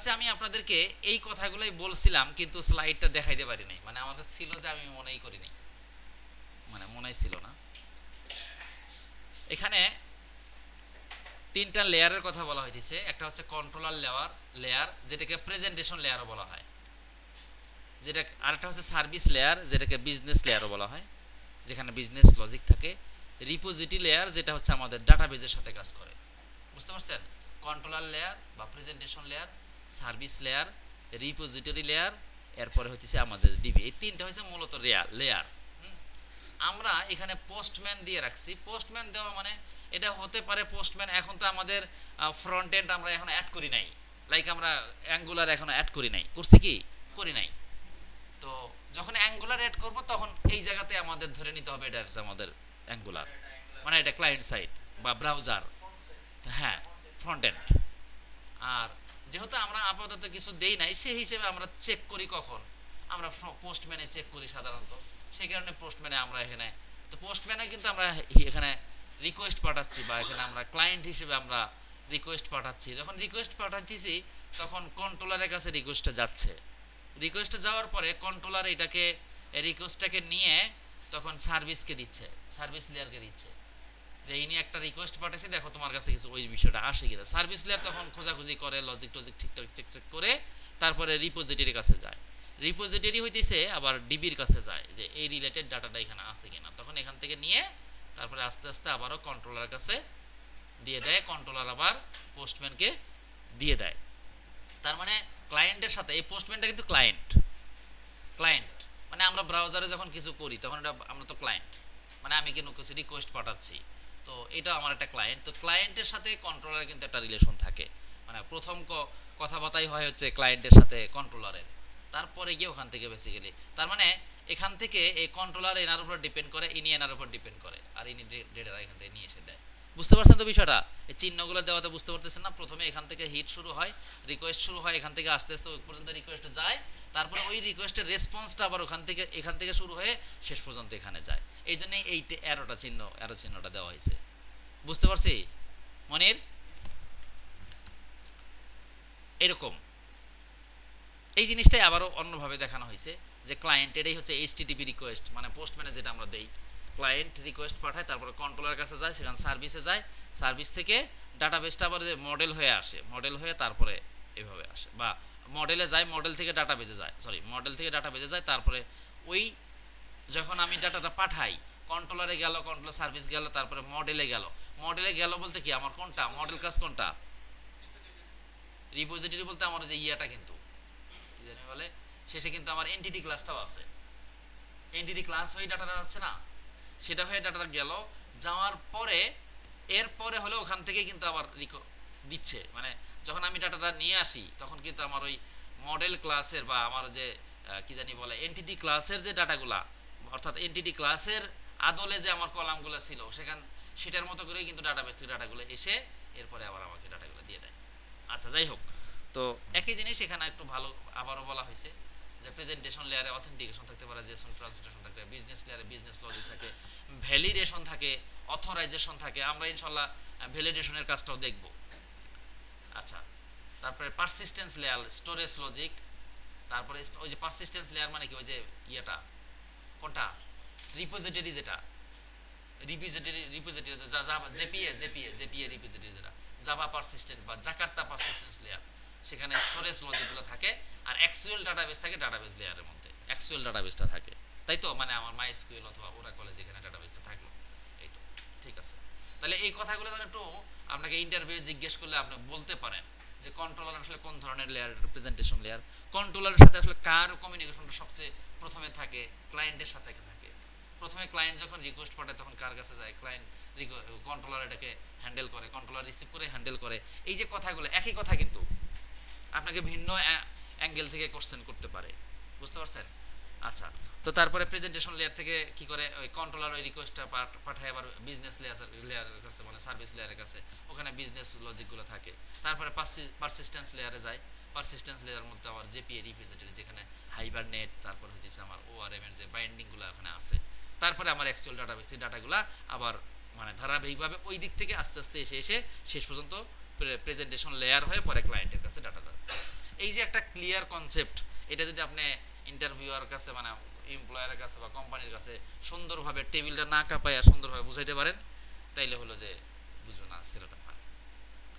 ক্লাসে আমি আপনাদেরকে এই কথাগুলোই বলছিলাম, কিন্তু স্লাইডটা দেখাইতে পারি নাই, মানে আমার কাছে ছিল যে আমি মনেই করি নাই, মানে মনেই ছিল না। এখানে তিনটা লেয়ারের কথা বলা হয়েছে। একটা হচ্ছে কন্ট্রোলার লেয়ার, যেটাকে প্রেজেন্টেশন লেয়ারও বলা হয়, যেটা আরেকটা হচ্ছে সার্ভিস লেয়ার, যেটাকে বিজনেস লেয়ারও বলা হয়, যেখানে বিজনেস লজিক থাকে। রিপোজিটরি লেয়ার, যেটা হচ্ছে আমাদের ডাটাবেজের সাথে কাজ করে। বুঝতে পারছেন? কন্ট্রোলার লেয়ার বা presentation layer, service layer, repository layer, এরপরে হচ্ছে আমাদের ডিবি। এই তিনটা হচ্ছে মূলত লেয়ার। আমরা এখানে পোস্টম্যান দিয়ে রাখছি। পোস্টম্যান দেওয়া মানে এটা হতে পারে পোস্টম্যান, এখন তো আমাদের ফ্রন্ট এন্ড আমরা এখন অ্যাড করি নাই, লাইক আমরা অ্যাঙ্গুলার এখন অ্যাড করি নাই, করছি কি করি নাই। তো যখন অ্যাঙ্গুলার অ্যাড করব তখন এই জায়গাতে আমাদের ধরে নিতে হবে এটা আমাদের অ্যাঙ্গুলার, মানে এটা ক্লায়েন্ট সাইড বা ব্রাউজার, হ্যাঁ ফ্রন্ট এন্ড। আর যেহেতু আমরা আপাতত কিছু দেই নাই, সেই হিসেবে আমরা চেক করি কখন, আমরা পোস্টম্যানে চেক করি সাধারণত, সেই কারণে পোস্টম্যানে আমরা এখানে, তো পোস্টম্যানে কিন্তু আমরা এখানে রিকোয়েস্ট পাঠাচ্ছি, বা এখানে আমরা ক্লায়েন্ট হিসেবে আমরা রিকোয়েস্ট পাঠাচ্ছি। যখন রিকোয়েস্ট পাঠাচ্ছি তখন কন্ট্রোলারের কাছে রিকোয়েস্টটা যাচ্ছে। রিকোয়েস্টে যাওয়ার পরে কন্ট্রোলার এটাকে রিকোয়েস্টটাকে নিয়ে তখন সার্ভিসকে দিচ্ছে, সার্ভিস লেয়ারকে দিচ্ছে, যে ইনি একটা রিকোয়েস্ট পাঠাইছে, দেখো তোমার কাছে কিছু ওই বিষয়টা আসে কিনা। সার্ভিস লেয়ার তখন খোঁজাখুঁজি করে, লজিক টজিক ঠিকঠাক চেক চেক করে তারপরে রিপোজিটরির কাছে যায়। রিপোজিটরি হইতেছে আবার ডিবির কাছে যায়, যে এই রিলেটেড ডাটাটা এখানে আছে কিনা। তখন এখান থেকে নিয়ে তারপরে আস্তে আস্তে আবারও কন্ট্রোলারের কাছে দিয়ে দেয়, কন্ট্রোলার আবার পোস্টম্যানকে দিয়ে দেয়। তার মানে ক্লায়েন্টের সাথে এই পোস্টম্যানটা কিন্তু ক্লায়েন্ট, ক্লায়েন্ট মানে আমরা ব্রাউজারে যখন কিছু করি তখন এটা আমরা তো ক্লায়েন্ট, মানে আমি কিন্তু কিছু রিকোয়েস্ট পাঠাচ্ছি, তো এটা আমার একটা ক্লায়েন্ট। তো ক্লায়েন্টের সাথে কন্ট্রোলারের কিন্তু একটা রিলেশন থাকে, মানে প্রথম কথাবার্তাই হয় হচ্ছে ক্লায়েন্টের সাথে কন্ট্রোলারের, তারপরে গিয়ে ওখান থেকে বেসিক্যালি, তার মানে এখান থেকে এই কন্ট্রোলার এনার উপর ডিপেন্ড করে, ইনি এনার উপর ডিপেন্ড করে, আর ইনি ডেটা এখান থেকে নিয়ে এসে দেয়। বুঝতে পারছেন তো বিষয়টা? এই চিহ্নগুলো দেওয়াতে বুঝতে পারতেছেন না? প্রথমে এখান থেকে হিট শুরু হয়, রিকোয়েস্ট শুরু হয়, এখান থেকে আস্তে আস্তে ওই পর্যন্ত রিকোয়েস্ট যায়, তারপরে ওই রিকোয়েস্টের রেসপন্সটা আবার এখান থেকে শুরু হয়ে শেষ পর্যন্ত এখানে যায়। এই জন্যই এই অ্যারো চিহ্নটা দেওয়া হয়েছে। বুঝতে পারছি মনির? এরকম এই জিনিসটাই আবারও অন্যভাবে দেখানো হয়েছে, যে ক্লায়েন্ট এটাই হচ্ছে এইচটিটিপি রিকোয়েস্ট, মানে পোস্টম্যানে যেটা আমরা দেই, ক্লায়েন্ট রিকোয়েস্ট পাঠায়, তারপরে কন্ট্রোলারের কাছে যায়, সেখানে সার্ভিসে যায়, সার্ভিস থেকে ডাটাবেসটা আবার যে মডেল হয়ে আসে, মডেল হয়ে তারপরে এভাবে আসে, বা মডেলে যায়, মডেল থেকে ডাটাবেজে যায়, মডেল থেকে ডাটাবেজে যায়, তারপরে ওই যখন আমি ডাটাটা পাঠাই কন্ট্রোলারে গেল, কন্ট্রোলার সার্ভিস গেল, তারপরে মডেলে গেল। মডেলে গেল বলতে কি আমার কোনটা মডেল ক্লাস, কোনটা রিপোজিটরি বলতে আমার যে ইয়াটা কিন্তু কি জানি বলে, শেষে কিন্তু আমার এনটিটি ক্লাসটাও আছে। এনটিটি ক্লাস হয়ে ডাটাটা যাচ্ছে না, সেটা হয়ে ডাটাটা গেল, যাওয়ার পরে এরপরে হলে ওখান থেকে কিন্তু আবার দিচ্ছে, মানে যখন আমি ডাটাটা নিয়ে আসি তখন কিন্তু আমার ওই মডেল ক্লাসের বা আমার যে কি জানি বলে এনটিটি ক্লাসের যে ডাটাগুলা, অর্থাৎ এনটিটি ক্লাসের আদলে যে আমার কলামগুলো ছিল সেটার মতো করেই কিন্তু ডাটাবেস থেকে ডাটাগুলো এসে এরপরে আবার আমাকে ডাটাগুলো দিয়ে দেয়। আচ্ছা যাই হোক, তো একই জিনিস এখানে একটু ভালো আবারও বলা হয়েছে, যে প্রেজেন্টেশন লেয়ারে অথেন্টিকেশন থাকতে পারে, জেসন ট্রান্সলেশন থাকতে পারে, বিজনেস লেয়ারে বিজনেস লজিক থাকে, ভ্যালিডেশন থাকে, অথরাইজেশন থাকে। আমরা ইনশাল্লাহ ভ্যালিডেশনের কাজটাও দেখব। আচ্ছা, তারপরে পারসিস্টেন্স লেয়ার, স্টোরেজ লজিক, তারপরে ওই যে পারসিস্টেন্স লেয়ার মানে কি, ওই যে ইয়েটা কোনটা রিপোজিটরি, যেটা রিপোজিটরি জেপিএ রিপোজিটরি, যেটা জাভা পারসিস্টেন্ট বা জাকার্তা পারসিস্টেন্স লেয়ার, সেখানে স্টোরেজ লজিকগুলো থাকে, আর অ্যাকচুয়াল ডাটাবেস থাকে ডাটাবেস লেয়ারের মধ্যে, অ্যাকচুয়াল ডাটাবেসটা থাকে, তাই তো? মানে আমার মাইএসকিউএল অথবা ওরাকলে যেখানে ডাটাবেসটা থাকলো, এই তো ঠিক আছে। তাহলে এই কথাগুলো যেন একটু আপনাকে ইন্টারভিউ জিজ্ঞেস করলে আপনি বলতে পারেন যে কন্ট্রোলার আসলে কোন ধরনের লেয়ার, প্রেজেন্টেশন লেয়ার, কন্ট্রোলারের সাথে আসলে কার কমিউনিকেশনটা সবচেয়ে প্রথমে থাকে, ক্লায়েন্টের সাথে থাকে। প্রথমে ক্লায়েন্ট যখন রিকোয়েস্ট পাঠায় তখন কার কাছে যায়, ক্লায়েন্ট কন্ট্রোলার এটাকে হ্যান্ডেল করে, কন্ট্রোলার রিসিভ করে হ্যান্ডেল করে। এই যে কথাগুলো একই কথা, কিন্তু আপনাকে ভিন্ন অ্যাঙ্গেল থেকে কোশ্চেন করতে পারে। বুঝতে পারছেন? আচ্ছা, তো তারপরে প্রেজেন্টেশন লেয়ার থেকে কি করে ওই কন্ট্রোলার ওই রিকোয়েস্টটা পাঠায় আবার বিজনেস লেয়ারের কাছে, মানে সার্ভিস লেয়ারের কাছে, ওখানে বিজনেস লজিকগুলো থাকে। তারপরে পারসিস্টেন্স লেয়ারে যায়, পারসিস্টেন্স লেয়ারের মধ্যে আমার জেপিএ রিপোজিটরি, যেখানে হাইবারনেট, তারপর হচ্ছে আমার ওআরএম এর যে বাইন্ডিংগুলো ওখানে আছে, তারপরে আমার অ্যাকচুয়াল ডাটাবেস থেকে ডাটাগুলো আবার মানে ধারাবাহিকভাবে ওই দিক থেকে আস্তে আস্তে এসে শেষ পর্যন্ত প্রেজেন্টেশন লেয়ার হয়ে পরে ক্লায়েন্টের কাছে ডাটা। এই যে একটা ক্লিয়ার কনসেপ্ট, এটা যদি আপনি ইন্টারভিউয়ার কাছে মানে এমপ্লয়ারের কাছে বা কোম্পানির কাছে সুন্দরভাবে টেবিলটা না কাঁপাইয়া সুন্দরভাবে বুঝাইতে পারেন, তাইলে হলো যে বুঝবে না ছেলেটা পারে।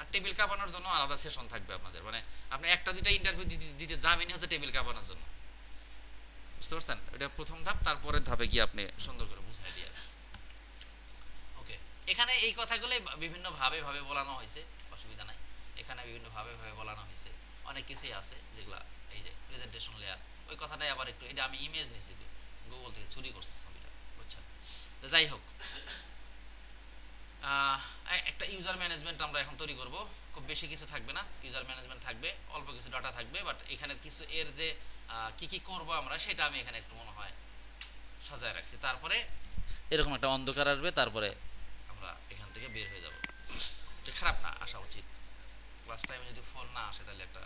আর টেবিল কাঁপানোর জন্য আলাদা সেশন থাকবে আপনাদের, মানে আপনি একটা দুইটা ইন্টারভিউ দিতে যাবেনই হচ্ছে টেবিল কাঁপানোর জন্য, বুঝতে পারছেন? এটা প্রথম ধাপ, তারপরের ধাপে গিয়ে আপনি সুন্দর করে বুঝাই দিয়ে। ওকে, এখানে এই কথাগুলো বিভিন্নভাবে বলানো হয়েছে, অসুবিধা নাই। এখানে বিভিন্নভাবে বলানো হয়েছে, অনেক কিছুই আছে যেগুলা, এই যে প্রেজেন্টেশন লেয়ার, ওই কথাটাই আবার একটু, এটা আমি ইমেজ নিছি গুগল থেকে চুরি করছি ছবিটা, বুঝছেন? তো যাই হোক, একটা ইউজার ম্যানেজমেন্ট আমরা এখন তৈরি করব, খুব বেশি কিছু থাকবে না, ইউজার ম্যানেজমেন্ট থাকবে, অল্প কিছু ডাটা থাকবে, বাট এখানে কিছু এর যে কি কি করব আমরা সেটা আমি এখানে একটু মনে হয় সাজায় রাখছি। তারপরে এরকম একটা অন্ধকার আসবে, তারপরে আমরা এখান থেকে বের হয়ে যাব। খারাপ না, আসা উচিত। ক্লাস টাইমে যদি ফোন না আসে তাহলে একটা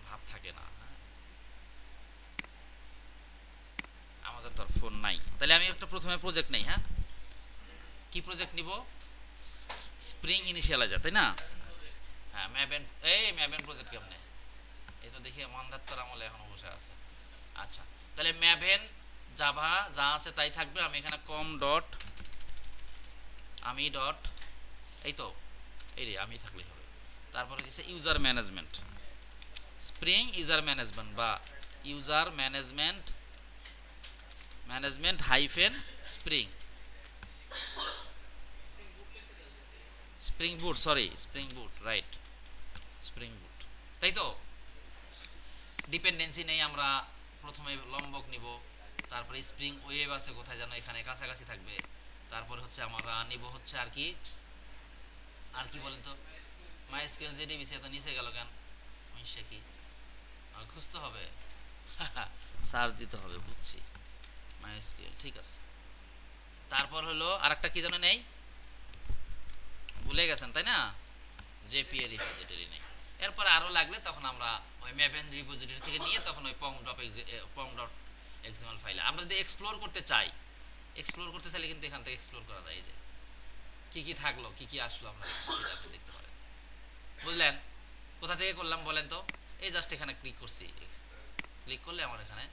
ভাব থাকে না, হ্যাঁ আমাদের তো আর ফোন নাই। তাহলে আমি একটা প্রথমে প্রজেক্ট নেই, হ্যাঁ কি প্রজেক্ট নিব? স্প্রিং ইনিশিয়ালাইজার, তাই না? হ্যাঁ ম্যাবেন, এই ম্যাবেন প্রজেক্ট কেমনে? এই তো দেখি মন্দাত্তর আমলে এখন বসে আছে। আচ্ছা, তাহলে ম্যাভেন জাভা যা আছে তাই থাকবে। আমি এখানে কম ডট আমি ডট, এই তো এই রে আমি থাকলেই হবে। তারপরে দিচ্ছে user management, spring user management বা user management hyphen spring, spring boot, sorry spring boot, right spring boot, তাই তো? ডিপেন্ডেন্সি নেই, আমরা প্রথমে লম্বক নিব, তারপরে স্প্রিং ওয়েব আছে কোথায় যেন এখানে কাছাকাছি থাকবে, তারপরে হচ্ছে আমরা নিব হচ্ছে আর কি বলেন তো, মাইএসকিউএল জেডিবিসি এত নিচে গেল কেন? সে কি খুঁজতে হবে, সার্চ দিতে হবে, বুঝছি। মাইএসকিউএল ঠিক আছে। তারপর হলো আরেকটা কি যেন নেই, ভুলে গেছেন তাই না? জেপিএ রিপোজিটরি নেই। এরপর আরও লাগলে তখন আমরা ওই ম্যাভেন রিপোজিটরি থেকে নিয়ে তখন ওই pom.xml ফাইলে আমরা যদি এক্সপ্লোর করতে চাইলে কিন্তু এখান থেকে এক্সপ্লোর করা যায়, যে কি কি থাকলো কি কি আসলো আমরা সেটা আপনি দেখতে পারেন, বুঝলেন? কোথা থেকে করলাম বলেন তো? এই জাস্ট এখানে ক্লিক করছি, ক্লিক করলে আমার এখানে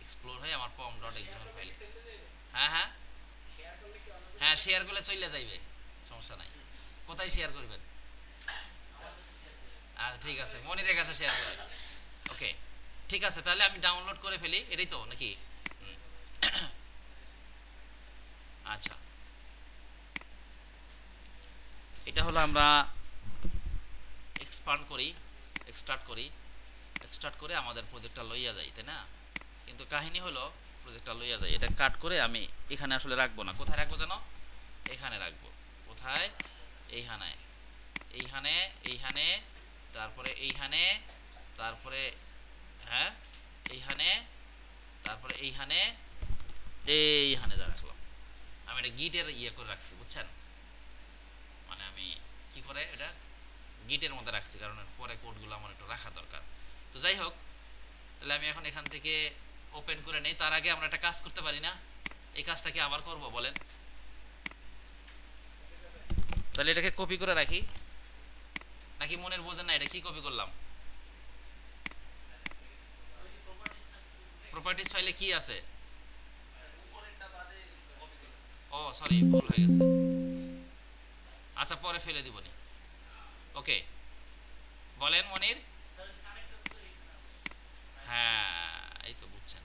এক্সপ্লোর হয়ে আমার pom.xml ফাইলে, হ্যাঁ শেয়ার করলে চলে যাইবে, সমস্যা নাই। কোথায় শেয়ার করবেন? ঠিক আছে, মনিরের কাছে শেয়ার করেন। ওকে ঠিক আছে, তাহলে আমি ডাউনলোড করে ফেলি, এটাই তো নাকি? আচ্ছা, এটা হলো আমরা এক্সপান্ড করি, এক্সট্রাক্ট করে আমাদের প্রজেক্টটা লইয়া যাই, তাই না? কিন্তু কাহিনী হলো প্রজেক্টটা লইয়া যাই, এটা কাট করে আমি এখানে আসলে রাখবো না। কোথায় রাখবো জানো? এখানে রাখবো। কোথায়? এইখানে, তারপরে এইখানে, তারপরে হ্যাঁ এইখানে যা রাখলাম, আমি এটা গিটের করে রাখছি, বুঝছেন? মানে আমি কি করে এটা গিটের মধ্যে রাখছি, কারণ পরে কোডগুলো আমার একটু রাখা দরকার। তো যাই হোক, তাহলে আমি এখন এখান থেকে ওপেন করে নেই। তার আগে আমরা একটা কাজ করতে পারি না? এই কাজটা কি আবার করব বলেন? তাহলে এটাকে কপি করে রাখি, নাকি মনের বোঝেন না এটা কি কপি করলাম? প্রপার্টিজ ফাইলে কি আছে? ও সরি, ভুল হয়ে গেছে। আচ্ছা পরে ফেলে দিবনি। ওকে বলেন মনির। হ্যাঁ এই তো বুঝছেন।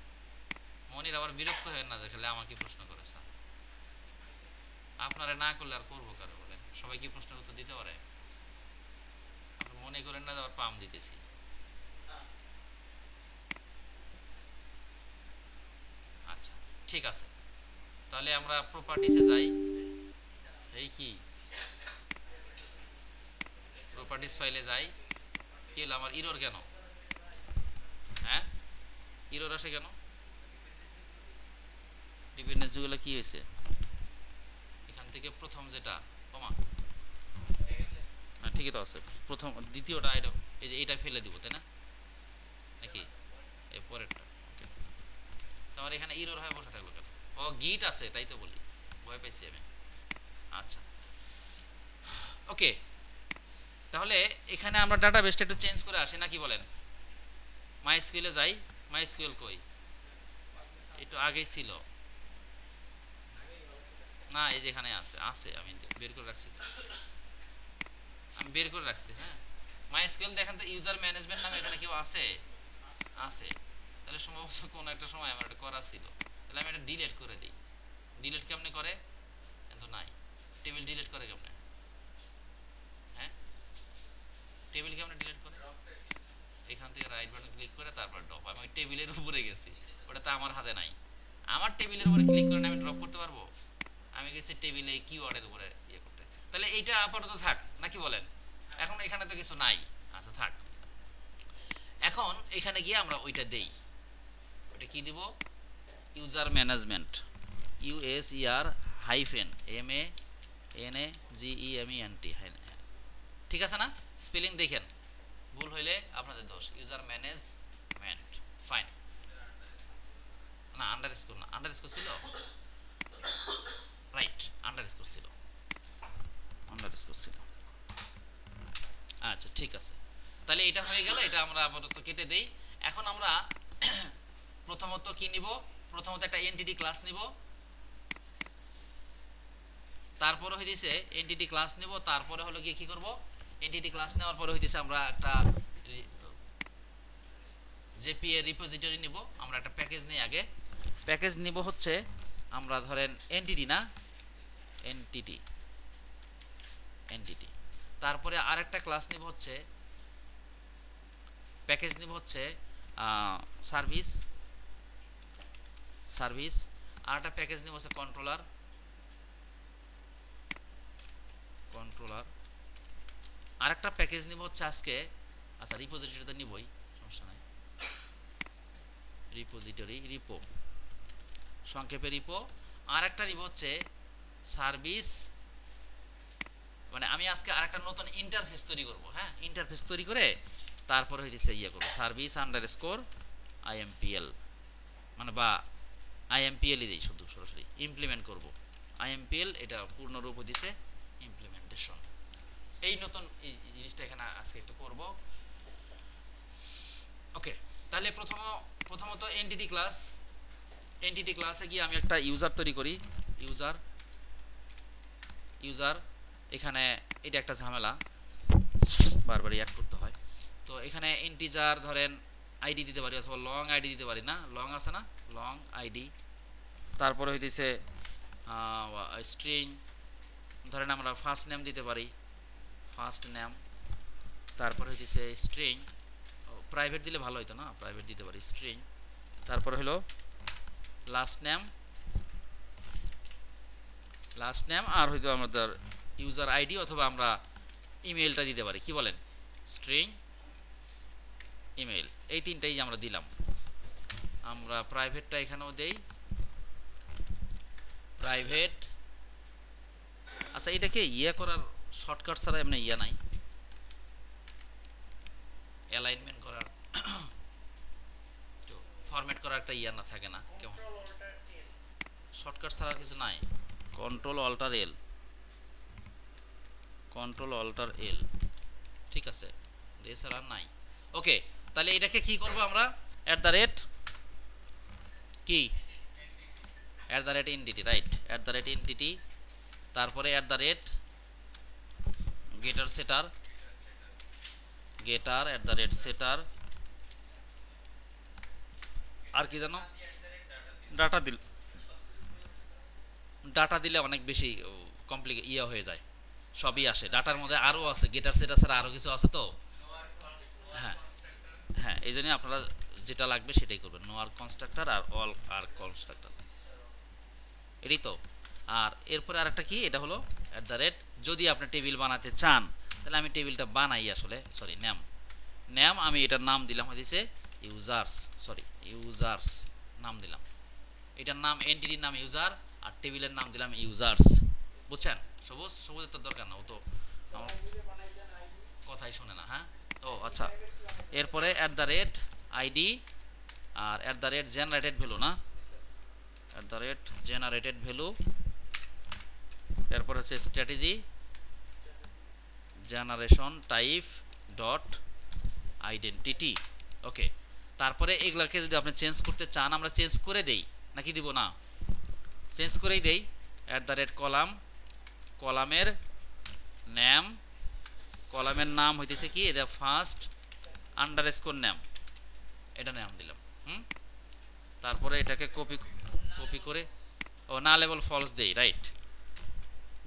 মনির আবার বিরক্ত হয় না দেখলে আমাকে প্রশ্ন করে, স্যার আপনারা না করলে আর করবো কারো? বলেন, সবাই কি প্রশ্নের উত্তর দিতে পারে? মনে করেন না আবার পাম দিতেছি। আচ্ছা ঠিক আছে, তাহলে আমরা প্রপার্টিসে যাই। এই কি প্রপার্টিস ফাইলে যাই। কি হলো আমার ইরর কেন? হ্যাঁ ইরর আসে কেন? ডিপেন্ডেন্সিগুলো কি হয়েছে? এখান থেকে প্রথম যেটা কমা, হ্যাঁ ঠিকই তো আছে। প্রথম দ্বিতীয়টা এটা, এই যে এইটা ফেলে দিব তাই না, নাকি এই পরেরটা? ওকে, তোমার এখানে ইরর হয়ে বসে থাকলো কেন? ও গিট আছে তাই তো বলি, ভয় পাইছি আমি। আচ্ছা ওকে, তাহলে এখানে আমরা ডাটাবেসটা একটু চেঞ্জ করে আসি নাকি বলেন? মাইস্কুয়েলে যাই, মাইস্কুয়েল কই, একটু আগেই ছিল না, এই যেখানে আছে, আছে আমি বের করে রাখছি, আমি বের করে রাখছি। হ্যাঁ, মাইস্কুয়েল দেখেন তো, ইউজার ম্যানেজমেন্ট নামে এখানে কেউ আছে? আছে। তাহলে সম্ভবত কোনো একটা সময় আমার এটা করা ছিল, তাহলে আমি এটা ডিলিট করে দিই। ডিলিট কেমনে করে? এত নাই, টেবিল ডিলিট করে কেমনে? হ্যাঁ, টেবিল কেমনে ডিলিট করে? এখান থেকে রাইট বাটন ক্লিক করে তারপর ড্রপ। আমি ওই টেবিলের উপরে গেছি, ওটা তো আমার হাতে নাই। আমার টেবিলের উপরে ক্লিক করে আমি ড্রপ করতে পারবো? আমি গেছি টেবিলে কিওয়ার্ডের উপরে ইয়ে করতে। তাহলে এইটা আপাতত থাক নাকি বলেন? এখন এখানে তো কিছু নাই, আচ্ছা থাক। এখন এখানে গিয়ে আমরা ওইটা দেই, ওইটা কি দিব? ইউজার ম্যানেজমেন্ট, ইউএসইআর হাইফেন MANAGEMENT, ঠিক আছে না? স্পেলিং দেখেন, ভুল হইলে আপনাদের দোষ। User management, fine. না আন্ডারস্কোর না, আন্ডারস্কোর ছিল, রাইট, আন্ডারস্কোর ছিল, আন্ডারস্কোর ছিল। আচ্ছা ঠিক আছে, তাহলে এটা হয়ে গেল, এটা আমরা আপাতত কেটে দেই। এখন আমরা প্রথমত কি নিব? প্রথমত একটা এনটিটি ক্লাস নিব, তারপরে হইতেছে এনটিটি ক্লাস নিব, তারপরে হলো গিয়ে কি করব? এনটিটি ক্লাস নেওয়ার পরে হইতেছে আমরা একটা জেপিএ রিপোজিটরি নিব। আমরা একটা প্যাকেজ নিই আগে, প্যাকেজ নিব হচ্ছে আমরা ধরেন এনটিটি, না এনটিটি, এনটিটি। তারপরে আরেকটা ক্লাস নিব হচ্ছে, প্যাকেজ নিব হচ্ছে সার্ভিস, সার্ভিস। আর একটা প্যাকেজ নিব হচ্ছে কন্ট্রোলার, কন্ট্রোলার। আরেকটা প্যাকেজ নিব হচ্ছে আজকে, আচ্ছা রিপোজিটরি তো নিবই, সমস্যা নাই, রিপোজিটরি, রিপো, সংক্ষেপে রিপো। আর একটা নিব হচ্ছে সার্ভিস, মানে আমি আজকে আরেকটা নতুন ইন্টারফেস তৈরি করব। হ্যাঁ, ইন্টারফেস তৈরি করে তারপরে হইতেছে ইয়ে করব, সার্ভিস আন্ডারস্কোর IMPL, মানে বা IMPL-ই দিই, শুধু সরাসরি ইমপ্লিমেন্ট করব IMPL, এটা পূর্ণরূপ দিছে ইমপ্লিমেন্টেশন। এই নতুন এই জিনিসটা এখানে আজকে একটু করব। ওকে, তাহলে প্রথমত এনটিটি ক্লাস, এনটিটি ক্লাসে গিয়ে আমি একটা ইউজার তৈরি করি, ইউজার, ইউজার। এখানে এটা একটা ঝামেলা, বারবার অ্যাড করতে হয়। তো এখানে ইন্টিজার ধরেন আইডি দিতে পারি, অথবা লং আইডি দিতে পারি, না লং আছে না, লং আইডি। তারপরে হইতেছে স্ট্রিং, ধরেন আমরা ফার্স্ট নেম দিতে পারি, ফার্স্ট নেম। তারপরে হইতেছে স্ট্রিং, প্রাইভেট দিলে ভালো হতো না, প্রাইভেট দিতে পারি, স্ট্রিং। তারপরে হলো লাস্ট নেম, লাস্ট নেম। আর হয়তো আমাদের ইউজার আইডি অথবা আমরা ইমেলটা দিতে পারি, কি বলেন, স্ট্রিং, ইমেল, এই তিনটাই আমরা দিলাম। আমরা প্রাইভেটটা এখানেও দেই, প্রাইভেট। আচ্ছা এটাকে ইয়ে করার শর্টকাট ছাড়া এমনি ইয়ে নাই, অ্যালাইনমেন্ট করার, ফরম্যাট করার একটা ইয়ে না থাকে না, কেমন শর্টকাট ছাড়া কিছু নাই। কন্ট্রোল অল্টার এল, কন্ট্রোল অল্টার এল, ঠিক আছে, এছাড়া নাই। ওকে, তাহলে এটাকে কি করব আমরা? @ কি, @এনটিটি, রাইট, @এনটিটি। তারপরে @গেটার সেটার, গেটার @সেটার। আর কি জানো, ডাটা দিল, ডাটা দিলে অনেক বেশি কমপ্লিকেট ইয়ে হয়ে যায়, সবই আসে ডাটার মধ্যে, আরও আছে গেটার সেটার ছাড়া আরও কিছু আছে তো। হ্যাঁ হ্যাঁ, এই জন্যই আপনারা যেটা লাগবে সেটাই করবেন, নো আর কনস্ট্রাক্টর আর অল আর কনস্ট্রাক্টর, এটাই তো। আর এরপরে আরেকটা কি, এটা হলো @ যদি আপনি টেবিল বানাতে চান, তাহলে আমি টেবিলটা বানাই আসলে, সরি নেম, নেম আমি এটার নাম দিলাম হয়েছে ইউজার্স, সরি ইউজার্স নাম দিলাম, এটার নাম এনটিটির নাম ইউজার, আর টেবিলের নাম দিলাম ইউজার্স। বুঝছেন? সবুজ, সবুজের তো দরকার না, ও তো আমার কথাই শোনে না। হ্যাঁ, ও আচ্ছা। এরপরে @আইডি আর @জেনারেটেড ভ্যালু, না @জেনারেটেড ভ্যালু। এরপর হচ্ছে strategy, generation type dot identity. Okay, তারপরে এগুলাকে যদি আপনি চেঞ্জ করতে চান আমরা চেঞ্জ করে দেই, নাকি দিব না, চেঞ্জ করেই দেই। @কলাম, কলামের নেম, কলামের নাম হইতেছে কি, এটা ফার্স্ট আন্ডারস্কোর নেম, এটা নাম দিলাম। তারপরে এটাকে কপি করে ও না লেভেল ফলস দেই, রাইট,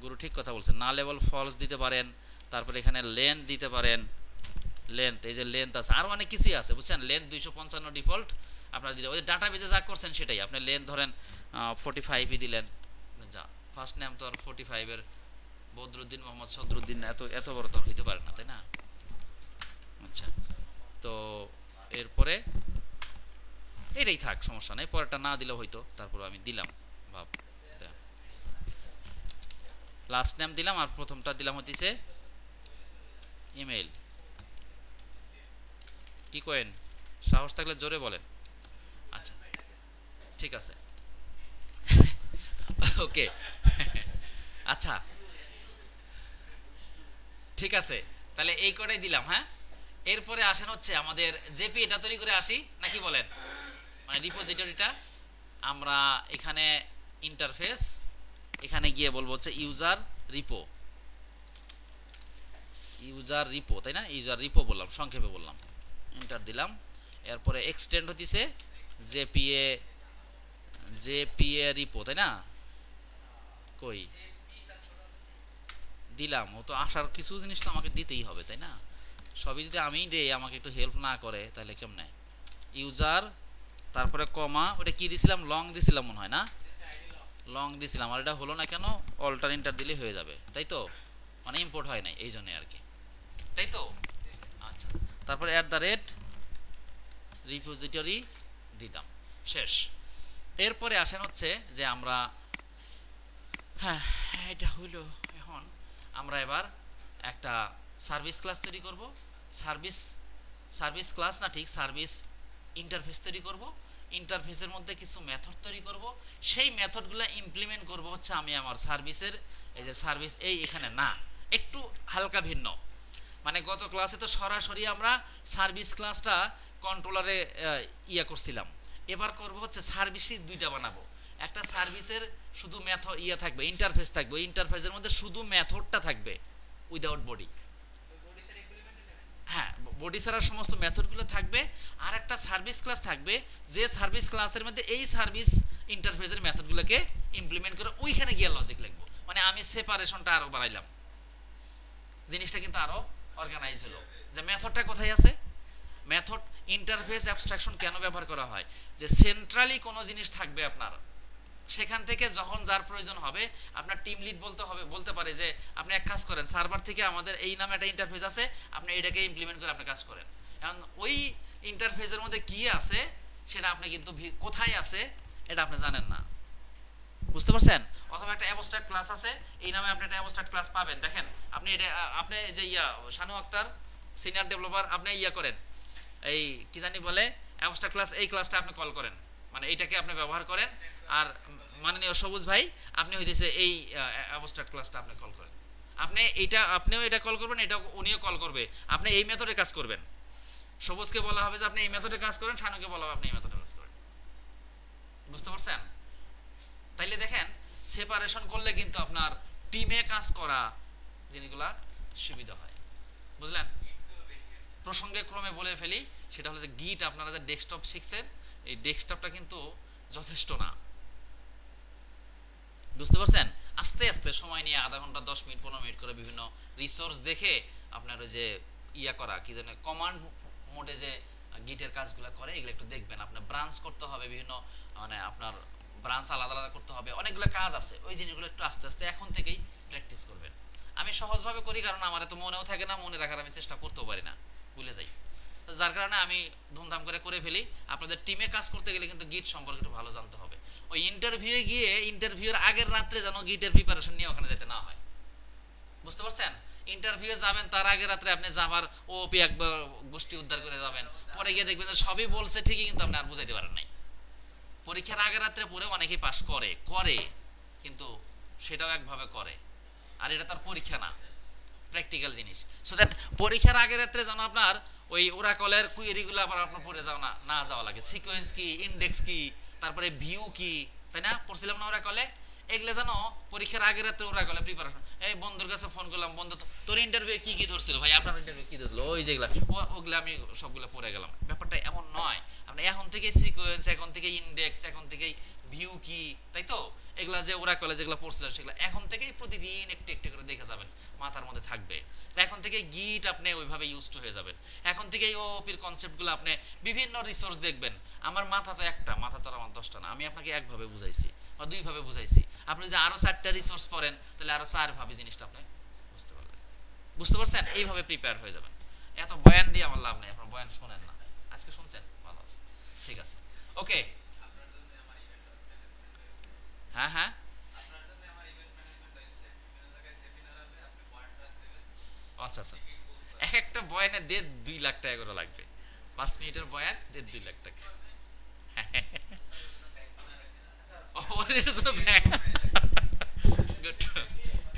গুরু ঠিক কথা বলছেন, না লেভেল ফলস দিতে পারেন। তারপরে এখানে লেন্থ দিতে পারেন, লেন্থ, এই যে লেন্থ আছে, আর অনেক কিছুই আছে বুঝছেন। লেন্থ 255 ডিফল্ট আপনারা দিলে, ওই ডাটাবেজে যা করছেন সেটাই। আপনি লেন্থ ধরেন 45ই দিলেন, যা ফার্স্ট নেম তো আর 45-এর বদরুদ্দিন মোহাম্মদ সদরুদ্দিন এত বড় তো হইতে পারে না, তাই না? আচ্ছা, তো এরপরে এটাই থাক, সমস্যা নেই, পরেরটা না দিলেও হইতো, তারপর আমি দিলাম ভাব, লাস্ট নেম দিলাম, আর প্রথমটা দিলাম হচ্ছে ইমেইল। কি করেন, সাহস থাকলে জোরে বলেন। আচ্ছা ঠিক আছে, ওকে, আচ্ছা ঠিক আছে, তাহলে এই কটাই দিলাম। হ্যাঁ, এরপরে আসেন হচ্ছে আমাদের জেপি, এটা তৈরি করে আসি নাকি বলেন, মানে রিপোজিটরিটা আমরা এখানে ইন্টারফেস, এখানে গিয়ে বলবো হচ্ছে ইউজার রিপো, ইউজার রিপো, তাই না, ইউজার রিপো বললাম, সংক্ষেপে বললাম, এন্টার দিলাম। এরপরে এক্সটেন্ড হচ্ছে জেপিএ, জেপিএ রিপো, তাই না, কই দিলাম, ও তো আসার কিছু জিনিস তো আমাকে দিতেই হবে, তাই না, সবই যদি আমিই দেই, আমাকে একটু হেল্প না করে তাহলে কেমনে। ইউজার, তারপরে কমা, ওটা কি দিছিলাম, লং দিছিলাম মনে হয় না, লং দিছিলাম, আর এটা হলো না কেন, অল্টার ইন্টার দিলে হয়ে যাবে, তাই তো, মানে ইম্পোর্ট হয় নাই এই জন্য আর কি, তাই তো। আচ্ছা, তারপরে রিপোজিটরি দিলাম, শেষ। এরপরে আসেন হচ্ছে যে আমরা, হ্যাঁ এটা হইল, এখন আমরা এবার একটা সার্ভিস ক্লাস তৈরি করব, সার্ভিস ক্লাস না, ঠিক সার্ভিস ইন্টারফেস তৈরি করব, ইন্টারফেসের মধ্যে কিছু মেথড তৈরি করব, সেই মেথডগুলো ইমপ্লিমেন্ট করব হচ্ছে আমি আমার সার্ভিসের, এই যে সার্ভিস এই এখানে না, একটু হালকা ভিন্ন, মানে গত ক্লাসে তো সরাসরি আমরা সার্ভিস ক্লাসটা কন্ট্রোলারে ইয়া করছিলাম, এবার করব হচ্ছে সার্ভিসই দুইটা বানাবো, একটা সার্ভিসের শুধু মেথড ইয়া থাকবে, ইন্টারফেস থাকবে, ইন্টারফেসের মধ্যে শুধু মেথডটা থাকবে উইদাউট বডি, হ্যাঁ বডি ছাড়া সমস্ত মেথডগুলো থাকবে, আর একটা সার্ভিস ক্লাস থাকবে, যে সার্ভিস ক্লাসের মধ্যে এই সার্ভিস ইন্টারফেসের মেথডগুলোকে ইমপ্লিমেন্ট করে ওইখানে গিয়ে লজিক লিখবো, মানে আমি সেপারেশনটা আরো বাড়াইলাম, জিনিসটা কিন্তু আরো অর্গানাইজ হলো, যে মেথডটা কোথায় আছে, মেথড ইন্টারফেস অ্যাবস্ট্রাকশন কেন ব্যবহার করা হয়, যে সেন্ট্রালি কোনো জিনিস থাকবে আপনার, সেখান থেকে যখন যার প্রয়োজন হবে আপনার টিম লিড বলতে পারে যে আপনি এক কাজ করেন, সার্ভার থেকে আমাদের এই নামে একটা ইন্টারফেস আছে, আপনি এটাকে ইমপ্লিমেন্ট করে আপনি কাজ করেন, এখন ওই ইন্টারফেসের মধ্যে কি আছে সেটা আপনি কিন্তু কোথায় আছে এটা আপনি জানেন না, বুঝতে পারছেন। অথবা একটা অ্যাবস্ট্রাক্ট ক্লাস আছে, এই নামে আপনি একটা অ্যাবস্ট্রাক্ট ক্লাস পাবেন, দেখেন আপনি এটা, আপনি যে শানু আক্তার সিনিয়র ডেভেলপার, আপনি করেন, এই কি জানি বলে অ্যাবস্ট্রাক্ট ক্লাস, এই ক্লাসটা আপনি কল করেন, মানে এইটাকে আপনি ব্যবহার করেন, আর মাননীয় সবুজ ভাই আপনি হইতেছে এই অ্যাবস্ট্রাক্ট ক্লাসটা আপনি কল করেন, আপনি এইটা, আপনিও এটা কল করবেন, এটা উনিও কল করবে, আপনি এই মেথডে কাজ করবেন, সবুজকে বলা হবে যে আপনি এই মেথডে কাজ করেন, শানুকে বলা হবে আপনি এই মেথডে কাজ করেন, বুঝতে পারছেন। তাইলে দেখেন সেপারেশন করলে কিন্তু আপনার টিমে কাজ করা জিনিসগুলা সুবিধা হয়, বুঝলেন। প্রসঙ্গে ক্রমে বলে ফেলি, সেটা হলো যে গিট আপনারা যে ডেস্কটপ শিখছেন, এই ডেস্কটপটা কিন্তু যথেষ্ট না, বুঝতে পারছেন। আস্তে আস্তে সময় নিয়ে আধা ঘন্টা 10 মিনিট 15 মিনিট করে বিভিন্ন রিসোর্স দেখে আপনার ওই যে করা কি জানে কমান্ড মোডে যে গিটের কাজগুলো করে এগুলো একটু দেখবেন, আপনার ব্রাঞ্চ করতে হবে বিভিন্ন, মানে আপনার ব্রাঞ্চ আলাদা আলাদা করতে হবে, অনেকগুলো কাজ আছে, ওই জিনিসগুলো একটু আস্তে আস্তে এখন থেকেই প্র্যাকটিস করবেন। আমি সহজভাবে করি কারণ আমার তো মনেও থাকে না, মনে রাখার আমি চেষ্টা করতেও পারি না, ভুলে যাই, যার কারণে আমি ধুমধাম করে ফেলি। আপনাদের টিমে কাজ করতে গেলে কিন্তু গিট সম্পর্কে একটু ভালো জানতে হবে, ওই ইন্টারভিউ গিয়ে ইন্টারভিউর আগের রাত্রে যেন গিটের প্রিপারেশন নিয়ে ওখানে যেতে না হয়, বুঝতে পারছেন। ইন্টারভিউ যাবেন তার আগের রাত্রে আপনি যাবার ওপি একবার গোষ্ঠী উদ্ধার করে যাবেন, পরে গিয়ে দেখবেন যে সবই বলছে ঠিকই কিন্তু আপনি আর বুঝাইতে পারেন নাই। পরীক্ষার আগের রাত্রে পড়ে অনেকেই পাস করে কিন্তু সেটাও একভাবে করে, আর এটা তার পরীক্ষা না, প্র্যাকটিক্যাল জিনিস, সো দ্যাট পরীক্ষার আগের রাত্রে যেন আপনার ওই ওরাকলের কুয়েরিগুলো আবার আপনার পড়ে যাওয়া না যাওয়া লাগে, সিকোয়েন্স কি, ইন্ডেক্স কি, তারপরে ভিউ কি, তাই না, পড়ছিলাম না ওরাকলে, এগুলো যেন পরীক্ষার আগের রাত্রে ওরাকলে প্রিপারেশন। এই বন্ধুর কাছে ফোন করলাম, বন্ধু তোর ইন্টারভিউ কি কি ধরছিল ভাই, আপনার ইন্টারভিউ কি ধরছিল, ওই যেগুলো ওগুলো আমি সবগুলো পড়ে গেলাম। ব্যাপারটা এমন নয়, আপনি এখন থেকে সিকোয়েন্স, এখন থেকে ইন্ডেক্স, এখন থেকেই ভিউ কি, তাই তো, এগুলা যে ওরাকলে যেগুলো পড়ছিলেন সেগুলো এখন থেকেই প্রতিদিন একটু একটু করে দেখে যাবেন, মাথার মধ্যে থাকবে। তো এখন থেকে গিট আপনি ওইভাবে ইউজ টু হয়ে যাবেন, এখন থেকেই ওপির কনসেপ্টগুলো আপনি বিভিন্ন রিসোর্স দেখবেন। আমার মাথা তো একটা, মাথা তো আমার 10টা না, আমি আপনাকে একভাবে বুঝাইছি বা দুইভাবে বুঝাইছি, আপনি যদি আরো 4টা রিসোর্স পড়েন তাহলে আরো 4 ভাবে জিনিসটা আপনি বুঝতে পারবেন, বুঝতে পারছেন, এইভাবে প্রিপেয়ার হয়ে যাবেন। এত বয়ান দিয়ে আমার লাভ নেই, আপনার বয়ান শোনেন না, আজকে শুনছেন ভালো আছে, ঠিক আছে, ওকে। হ্যাঁ হ্যাঁ, আচ্ছা আচ্ছা, এক একটা বয়ানে 1.5-2 লাখ টাকা করে লাগবে, 5 মিনিটের বয়ান 1.5-2 লাখ টাকা। ও, এটার জন্য গুড,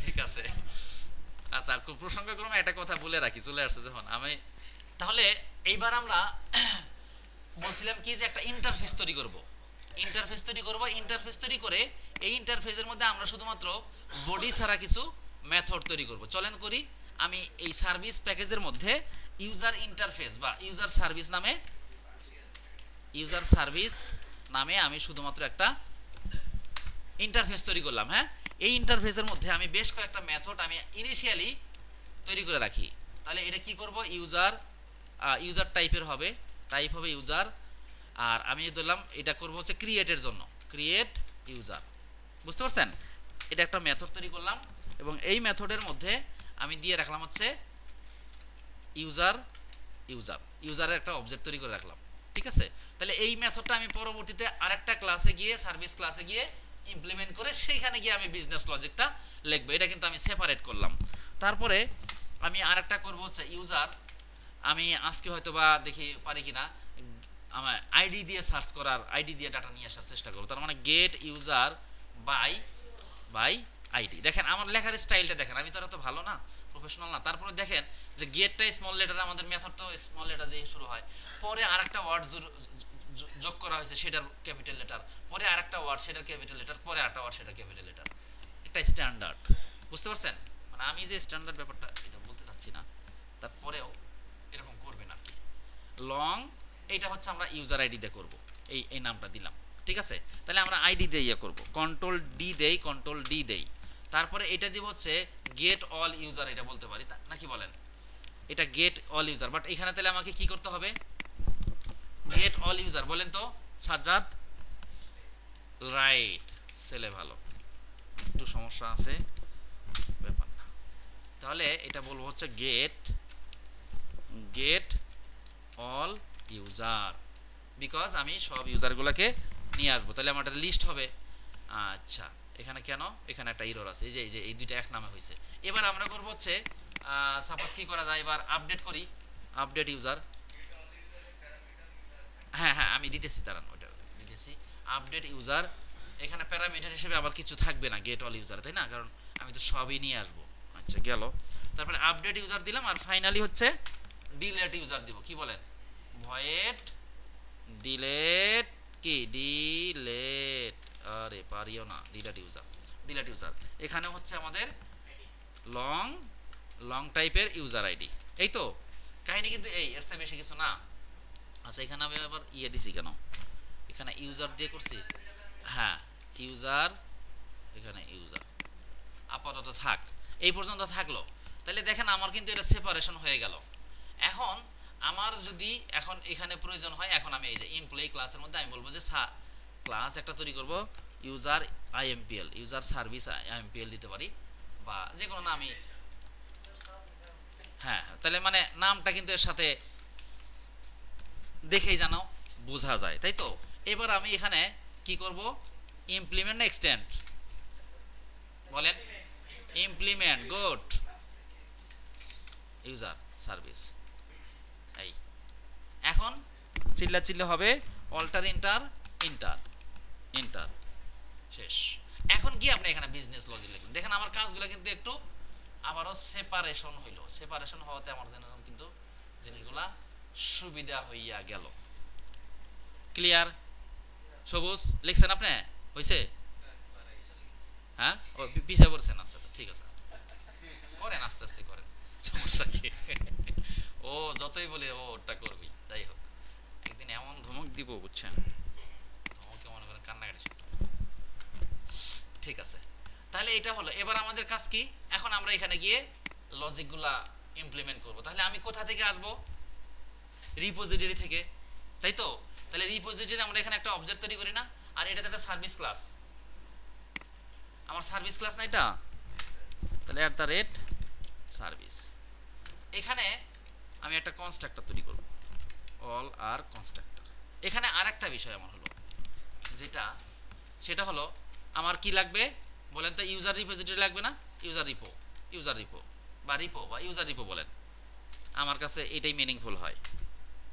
ঠিক আছে। আচ্ছা, প্রসঙ্গক্রমে একটা কথা বলে রাখি, চলে আসছে যখন আমি, তাহলে এইবার আমরা বলছিলাম কি যে একটা ইন্টারফেস তৈরি করব, ইন্টারফেস তৈরি করব, ইন্টারফেস তৈরি করে এই ইন্টারফেসের মধ্যে আমরা শুধুমাত্র বডি ছাড়া কিছু মেথড তৈরি করব। চলেন করি, আমি এই সার্ভিস প্যাকেজের মধ্যে ইউজার ইন্টারফেস বা ইউজার সার্ভিস নামে আমি শুধুমাত্র একটা ইন্টারফেস তৈরি করলাম। হ্যাঁ, এই ইন্টারফেসের মধ্যে আমি বেশ কয়েকটা মেথড আমি ইনিশিয়ালি তৈরি করে রাখি। তাহলে এটা কি করব, ইউজার টাইপের হবে, টাইপ হবে ইউজার, আর আমি ধরলাম এটা করব হচ্ছে ক্রিয়েটের জন্য, ক্রিয়েট ইউজার, বুঝতে পারছেন, এটা একটা মেথড তৈরি করলাম, এবং এই মেথডের মধ্যে আমি দিয়ে রাখলাম হচ্ছে ইউজারের একটা অবজেক্ট তৈরি করে রাখলাম, ঠিক আছে। তাহলে এই মেথডটা আমি পরবর্তীতে আরেকটা ক্লাসে গিয়ে, সার্ভিস ক্লাসে গিয়ে ইমপ্লিমেন্ট করে সেইখানে গিয়ে আমি বিজনেস লজিকটা লিখবো, এটা কিন্তু আমি সেপারেট করলাম। তারপরে আমি আরেকটা করব হচ্ছে ইউজার, আমি আজকে হয়তো বা দেখি পারি কিনা আমার আইডি দিয়ে সার্চ করার, আইডি দিয়ে ডাটা নিয়ে আসার চেষ্টা করব। তার মানে গেট ইউজার বাই আইডি। দেখেন আমার লেখার স্টাইলটা দেখেন, আমি তো আর তো ভালো না, প্রফেশনাল না, তারপরে দেখেন যে গেটটা স্মল লেটার, আমাদের মেথড তো স্মল লেটার দিয়ে শুরু হয়, পরে আরেকটা ওয়ার্ড যোগ করা হয়েছে সেটার ক্যাপিটাল লেটার, পরে আরেকটা ওয়ার্ড সেটার ক্যাপিটাল লেটার, পরে আরেকটা ওয়ার্ড সেটার ক্যাপিটাল লেটার, একটা স্ট্যান্ডার্ড, বুঝতে পারছেন, মানে আমি যে স্ট্যান্ডার্ড ব্যাপারটা এটা বলতে চাচ্ছি না, তারপরেও এরকম করবেন আর কি। লং, এইটা হচ্ছে আমরা ইউজার আইডি দিয়ে করব, এই নামটা দিলাম, ঠিক আছে। তাহলে আমরা আইডি দিয়ে ইয়ে করব, কন্ট্রোল ডি দেই, তারপরে এটা দিব হচ্ছে গেট অল ইউজার, এটা বলতে পারি নাকি বলেন, এটা গেট অল ইউজার, বাট এখানে তাহলে আমাকে কি করতে হবে, গেট অল ইউজার, বলেন তো সাজ্জাদ, রাইট, ছেলে ভালো, একটু সমস্যা আছে, ব্যাপার না। তাহলে এটা বলবো হচ্ছে গেট অল ইউজার, বিকজ আমি সব ইউজারগুলোকে নিয়ে আসবো, তাহলে আমার একটা লিস্ট হবে। আচ্ছা, এখানে কেন, এখানে একটা এরর আছে, এই যে এই দুইটা এক নামে হয়েছে। এবার আমরা করবো হচ্ছে সাপোজ কি করা যায়, এবার আপডেট করি, আপডেট ইউজার, হ্যাঁ হ্যাঁ আমি দিতেছি, দাঁড়ান ওটা দিতেছি, আপডেট ইউজার, এখানে প্যারামিটার হিসেবে আবার কিছু থাকবে না গেট অল ইউজার, তাই না, কারণ আমি তো সবই নিয়ে আসবো। আচ্ছা গেল, তারপরে আপডেট ইউজার দিলাম, আর ফাইনালি হচ্ছে ডিলেট ইউজার দিব, কি বলেন, ভয়েড ডিলেট, কি ডিলেট, আরে পারিও না, ডিলেট ইউজার, এখানে হচ্ছে আমাদের লং টাইপের ইউজার আইডি, এই তো কাহিনী, কিন্তু এর চেয়ে বেশি কিছু না। আচ্ছা, এখানে আমি আবার ইয়ে দিছি কেন, এখানে ইউজার দিয়ে করছি, হ্যাঁ ইউজার, এখানে ইউজার আপাতত থাক, এই পর্যন্ত থাকলো। তাহলে দেখেন আমার কিন্তু এটা সেপারেশন হয়ে গেল। এখন আমার যদি এখন এখানে প্রয়োজন হয়, এখন আমি এই যে এমপ্লয়ি ক্লাসের মধ্যে আমি বলবো যে ক্লাস একটা তৈরি করব, ইউজার আইএমপিএল, ইউজার সার্ভিস আইএমপিএল দিতে পারি, বা যে কোনো নামই, হ্যাঁ, তাহলে মানে নামটা কিন্তু এর সাথে দেখেই জানো বোঝা যায়, তাই তো। এবার আমি এখানে কি করব, ইমপ্লিমেন্ট না এক্সটেন্ড, বলেন, ইমপ্লিমেন্ট, গুড, ইউজার সার্ভিস, এই এখন চিল্লা হবে, অল্টার ইন্টার শেষ। এখন কি আপনি এখানে বিজনেস লজিক লিখবেন, দেখেন আমার কাজগুলো কিন্তু একটু আবারও সেপারেশন হইল। সেপারেশন হওয়াতে আমার জন্য কিন্তু জিনিসগুলা সুবিধা হইয়া গেল। ক্লিয়ার? সবুজ লিখছেন আপনি? হইছে? হ্যাঁ, ও পিছিয়ে পড়ছেন। আচ্ছা ঠিক আছে, করেন আস্তে আস্তে করেন, সমস্যা কি? ও যতই বলে ও ওটা করবি, যাই হোক একদিন এমন ধমক দিব বুঝছেন, ধমকে মনে করেন কান্নাকাটি। ঠিক আছে, তাহলে এটা হলো। এবার আমাদের কাজ কি? এখন আমরা এখানে গিয়ে লজিকগুলা ইমপ্লিমেন্ট করব। তাহলে আমি কোথা থেকে আসবো? রিপোজিটরি থেকে, তাই তো? তাহলে রিপোজিটরি আমরা এখানে একটা অবজেক্ট তৈরি করি না? আর এটা তো একটা সার্ভিস ক্লাস, আমার সার্ভিস ক্লাস না এটা? তাহলে @সার্ভিস, এখানে আমি একটা কনস্ট্রাক্টর তৈরি করব, অল আর কনস্ট্রাক্টর। এখানে আরেকটা বিষয় আমার হলো যেটা, সেটা হলো আমার কি লাগবে বলেন তো? ইউজার রিপোজিটরি লাগবে না? ইউজার রিপো বা ইউজার রিপো বলেন, আমার কাছে এটাই মিনিংফুল হয়।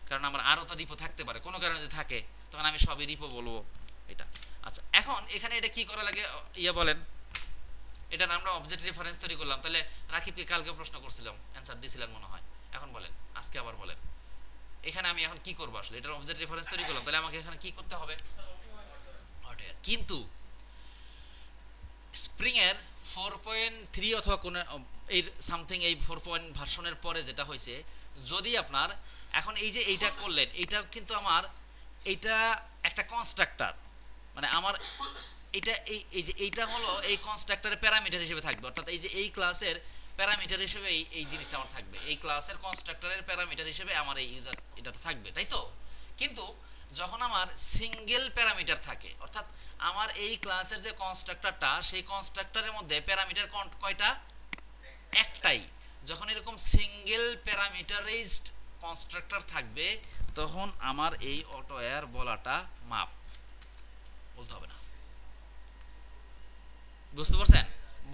কারণ আমার আরও তো রিপো থাকতে পারে, কোনো কারণে যদি থাকে তখন আমি সবই রিপো বলবো এটা। আচ্ছা, এখন এখানে এটা কি করা লাগে বলেন? এটা আমরা অবজেক্ট রেফারেন্স তৈরি করলাম। তাহলে রাকিবকে কালকে প্রশ্ন করছিলাম, অ্যান্সার দিছিলেন মনে হয়। এখন বলেন, আজকে আবার বলেন, এখানে আমি এখন কি করবো আসলে? এটার অবজেক্ট রেফারেন্স তৈরি করলাম, তাহলে আমাকে এখানে কি করতে হবে? কিন্তু স্প্রিং এর 4.3 অথবা কোন এই সামথিং, এই 4 ভার্সনের পরে যেটা হয়েছে, যদি আপনার এখন এই যে এইটা করলেন, এইটা কিন্তু আমার এইটা একটা কনস্ট্রাক্টর, মানে আমার এটা এই যে এইটা হলো এই কনস্ট্রাক্টরের প্যারামিটার হিসেবে থাকবে। অর্থাৎ এই যে এই ক্লাসের প্যারামিটার হিসেবে এই জিনিসটা আমার থাকবে, এই ক্লাসের কনস্ট্রাক্টরের প্যারামিটার হিসেবে আমার এই ইউজার এটা থাকবে, তাই তো? কিন্তু যখন আমার সিঙ্গেল প্যারামিটার থাকে, অর্থাৎ আমার এই ক্লাসের যে কনস্ট্রাক্টরটা, সেই কনস্ট্রাক্টরের মধ্যে প্যারামিটার কয়টা? একটাই। যখন এরকম সিঙ্গেল প্যারামিটারাইজড কনস্ট্রাক্টর থাকবে, তখন আমার এই অটো এয়ার বলাটা মাপ বলতে হবে না। বুঝতে পারছেন?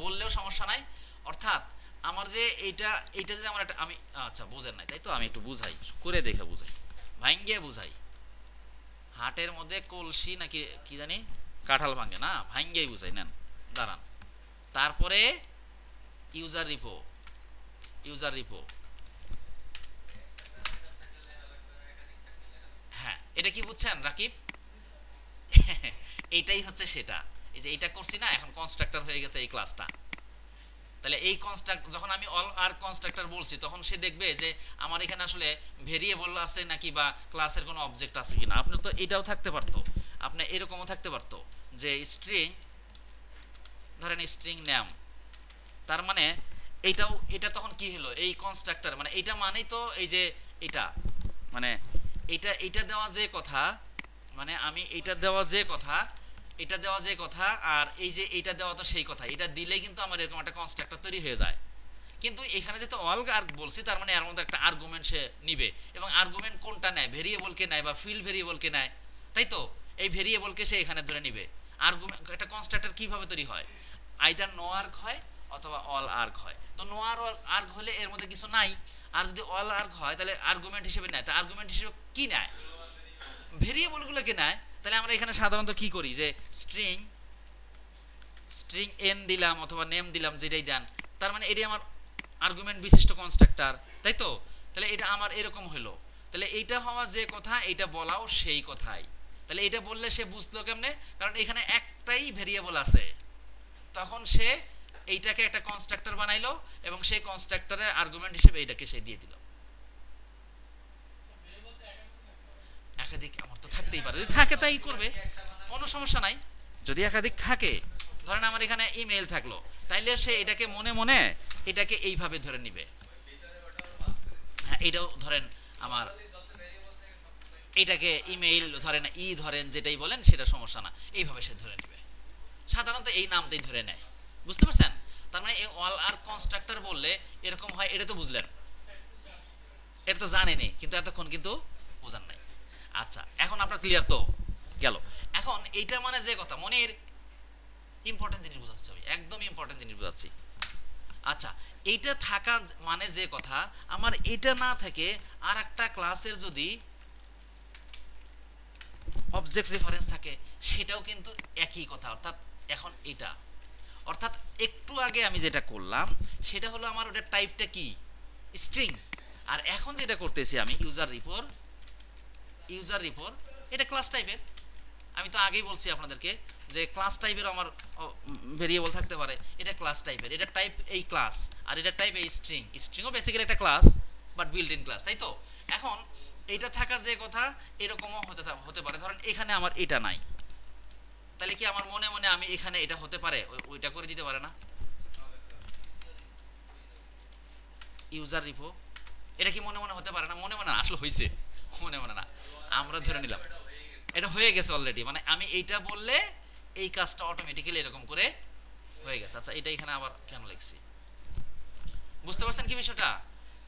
বললেও সমস্যা নাই। অর্থাৎ আমার যে এইটা যে আমার একটা, আমি আচ্ছা বোঝেন নাই তাই তো, আমি একটু বুঝাই, করে দেখে বুঝাই, ভাঙ্গে বুঝাই। হাটের মধ্যে কলসি নাকি কি জানি কাঁঠাল ভাঙ্গে না, ভাঙ্গেই বুঝাই। নেন দাঁড়ান, তারপরে ইউজার রিপো, হ্যাঁ এটা কি বুঝছেন রাকিব? এইটাই হচ্ছে সেটা। এই যে এইটা করছি না, এখন কনস্ট্রাক্টর হয়ে গেছে এই ক্লাসটা। তাহলে এই কনস্ট্রাক্ট যখন আমি অল আর কনস্ট্রাক্টর বলছি, তখন সে দেখবে যে আমার এখানে আসলে ভেরিয়েবল আছে নাকি বা ক্লাসের কোনো অবজেক্ট আছে কিনা। আপনার তো এটাও থাকতে পারতো, আপনার এরকমও থাকতে পারতো যে স্ট্রিং, ধরেন স্ট্রিং নেম, তার মানে এটা তখন কি হলো? এই কনস্ট্রাক্টর মানে এটা মানেই তো এই যে এটা, মানে এটা দেওয়া যে কথা, মানে আমি এটা দেওয়া যে কথা আর এই যে এটা দেওয়া তো সেই কথা, এটা দিলেই কিন্তু আমার এরকম একটা কনস্ট্রাক্টর তৈরি হয়ে যায়। কিন্তু এখানে যেহেতু অল আর্গ বলছি, তার মানে এর মধ্যে একটা আর্গুমেন্ট সে নিবে, এবং আর্গুমেন্ট কোনটা নেয়? ভেরিয়েবলকে নেয় বা ফিল্ড ভেরিয়েবলকে নেয়, তাই তো? এই ভেরিয়েবলকে সে এখানে ধরে নিবে। আর্গুমেন্ট, একটা কনস্ট্রাক্টর কিভাবে তৈরি হয়? আইদার নো আর্গ হয় অথবা অল আর্গ হয়। তো নো আর্গ হলে এর মধ্যে কিছু নাই, আর যদি অল আর্গ হয় তাহলে আর্গুমেন্ট হিসেবে নেয়। তা আর্গুমেন্ট হিসেবে কি নেয়? ভেরিয়েবলগুলোকে নেয়। তাহলে আমরা এখানে সাধারণত কি করি যে স্ট্রিং এন দিলাম অথবা নেম দিলাম, যেটাই দেন, তার মানে এটাই আমার আর্গুমেন্ট বিশিষ্ট কনস্ট্রাক্টর, তাই তো? তাহলে এটা আমার এরকম হলো। তাহলে এইটা হওয়া যে কথা, এটা বলাও সেই কথাই। তাহলে এটা বললে সে বুঝলো কেমনে? কারণ এখানে একটাই ভেরিয়েবল আছে, তখন সে এইটাকে একটা কনস্ট্রাক্টর বানাইলো এবং সেই কনস্ট্রাক্টরের আর্গুমেন্ট হিসেবে এটাকে সে দিয়ে দিল। একাধিক আমার তো থাকতেই পারে, যদি থাকে তাই করবে, কোনো সমস্যা নাই। যদি একাধিক থাকে, ধরেন আমার এখানে ইমেল থাকলো, তাইলে সে এটাকে মনে মনে এটাকে এইভাবে ধরে নিবে। হ্যাঁ, এটাও ধরেন আমার এটাকে ইমেইল ধরেন, ধরেন যেটাই বলেন সেটা সমস্যা না, এইভাবে সে ধরে নিবে। সাধারণত এই নামটাই ধরে নেয়। বুঝতে পারছেন? তার মানে অল আর কনস্ট্রাক্টর বললে এরকম হয়, এটা তো বুঝলেন, এটা তো জানেনি, কিন্তু এতক্ষণ কিন্তু বোঝান নাই। আচ্ছা, এখন আপনার ক্লিয়ার তো গেল। এখন এইটা মানে যে কথা, মনের ইম্পর্টেন্ট জিনিস বোঝাচ্ছি, আমি একদম ইম্পর্টেন্ট জিনিস বোঝাচ্ছি। আচ্ছা, এইটা থাকা মানে যে কথা, আমার এটা না থেকে আর একটা ক্লাসের যদি অবজেক্ট রেফারেন্স থাকে, সেটাও কিন্তু একই কথা। অর্থাৎ এখন এটা, অর্থাৎ একটু আগে আমি যেটা করলাম সেটা হলো আমার ওটার টাইপটা কি, স্ট্রিং। আর এখন যেটা করতেছি আমি ইউজার রিপোর এটা ক্লাস টাইপের। আমি তো আগেই বলছি আপনাদেরকে যে ক্লাস টাইপের আমার ভেরিয়েবল থাকতে পারে, এটা ক্লাস টাইপের, এটা টাইপ এই ক্লাস, আর এটা টাইপ এই স্ট্রিং। স্ট্রিংও বেসিক্যালি একটা class but built in class, তাই তো? এখন এইটা থাকা যে কথা এরকমও হতে পারে, ধরেন এখানে আমার এটা নাই, তাহলে কি আমার মনে মনে আমি এখানে এটা হতে পারে ওইটা করে দিতে পারে না? ইউজার রিপো এটা কি মনে মনে হতে পারে না? মনে মনে আসলে হয়েছে, মনে মনে না, আমরা ধরে নিলাম এটা হয়ে গেছে অলরেডি। মানে আমি এইটা বললে এই কাজটা অটোমেটিক্যালি এরকম করে হয়ে গেছে। আচ্ছা এটা এখানে আবার কেন লিখছি বুঝতে পারছেন কি বিষয়টা?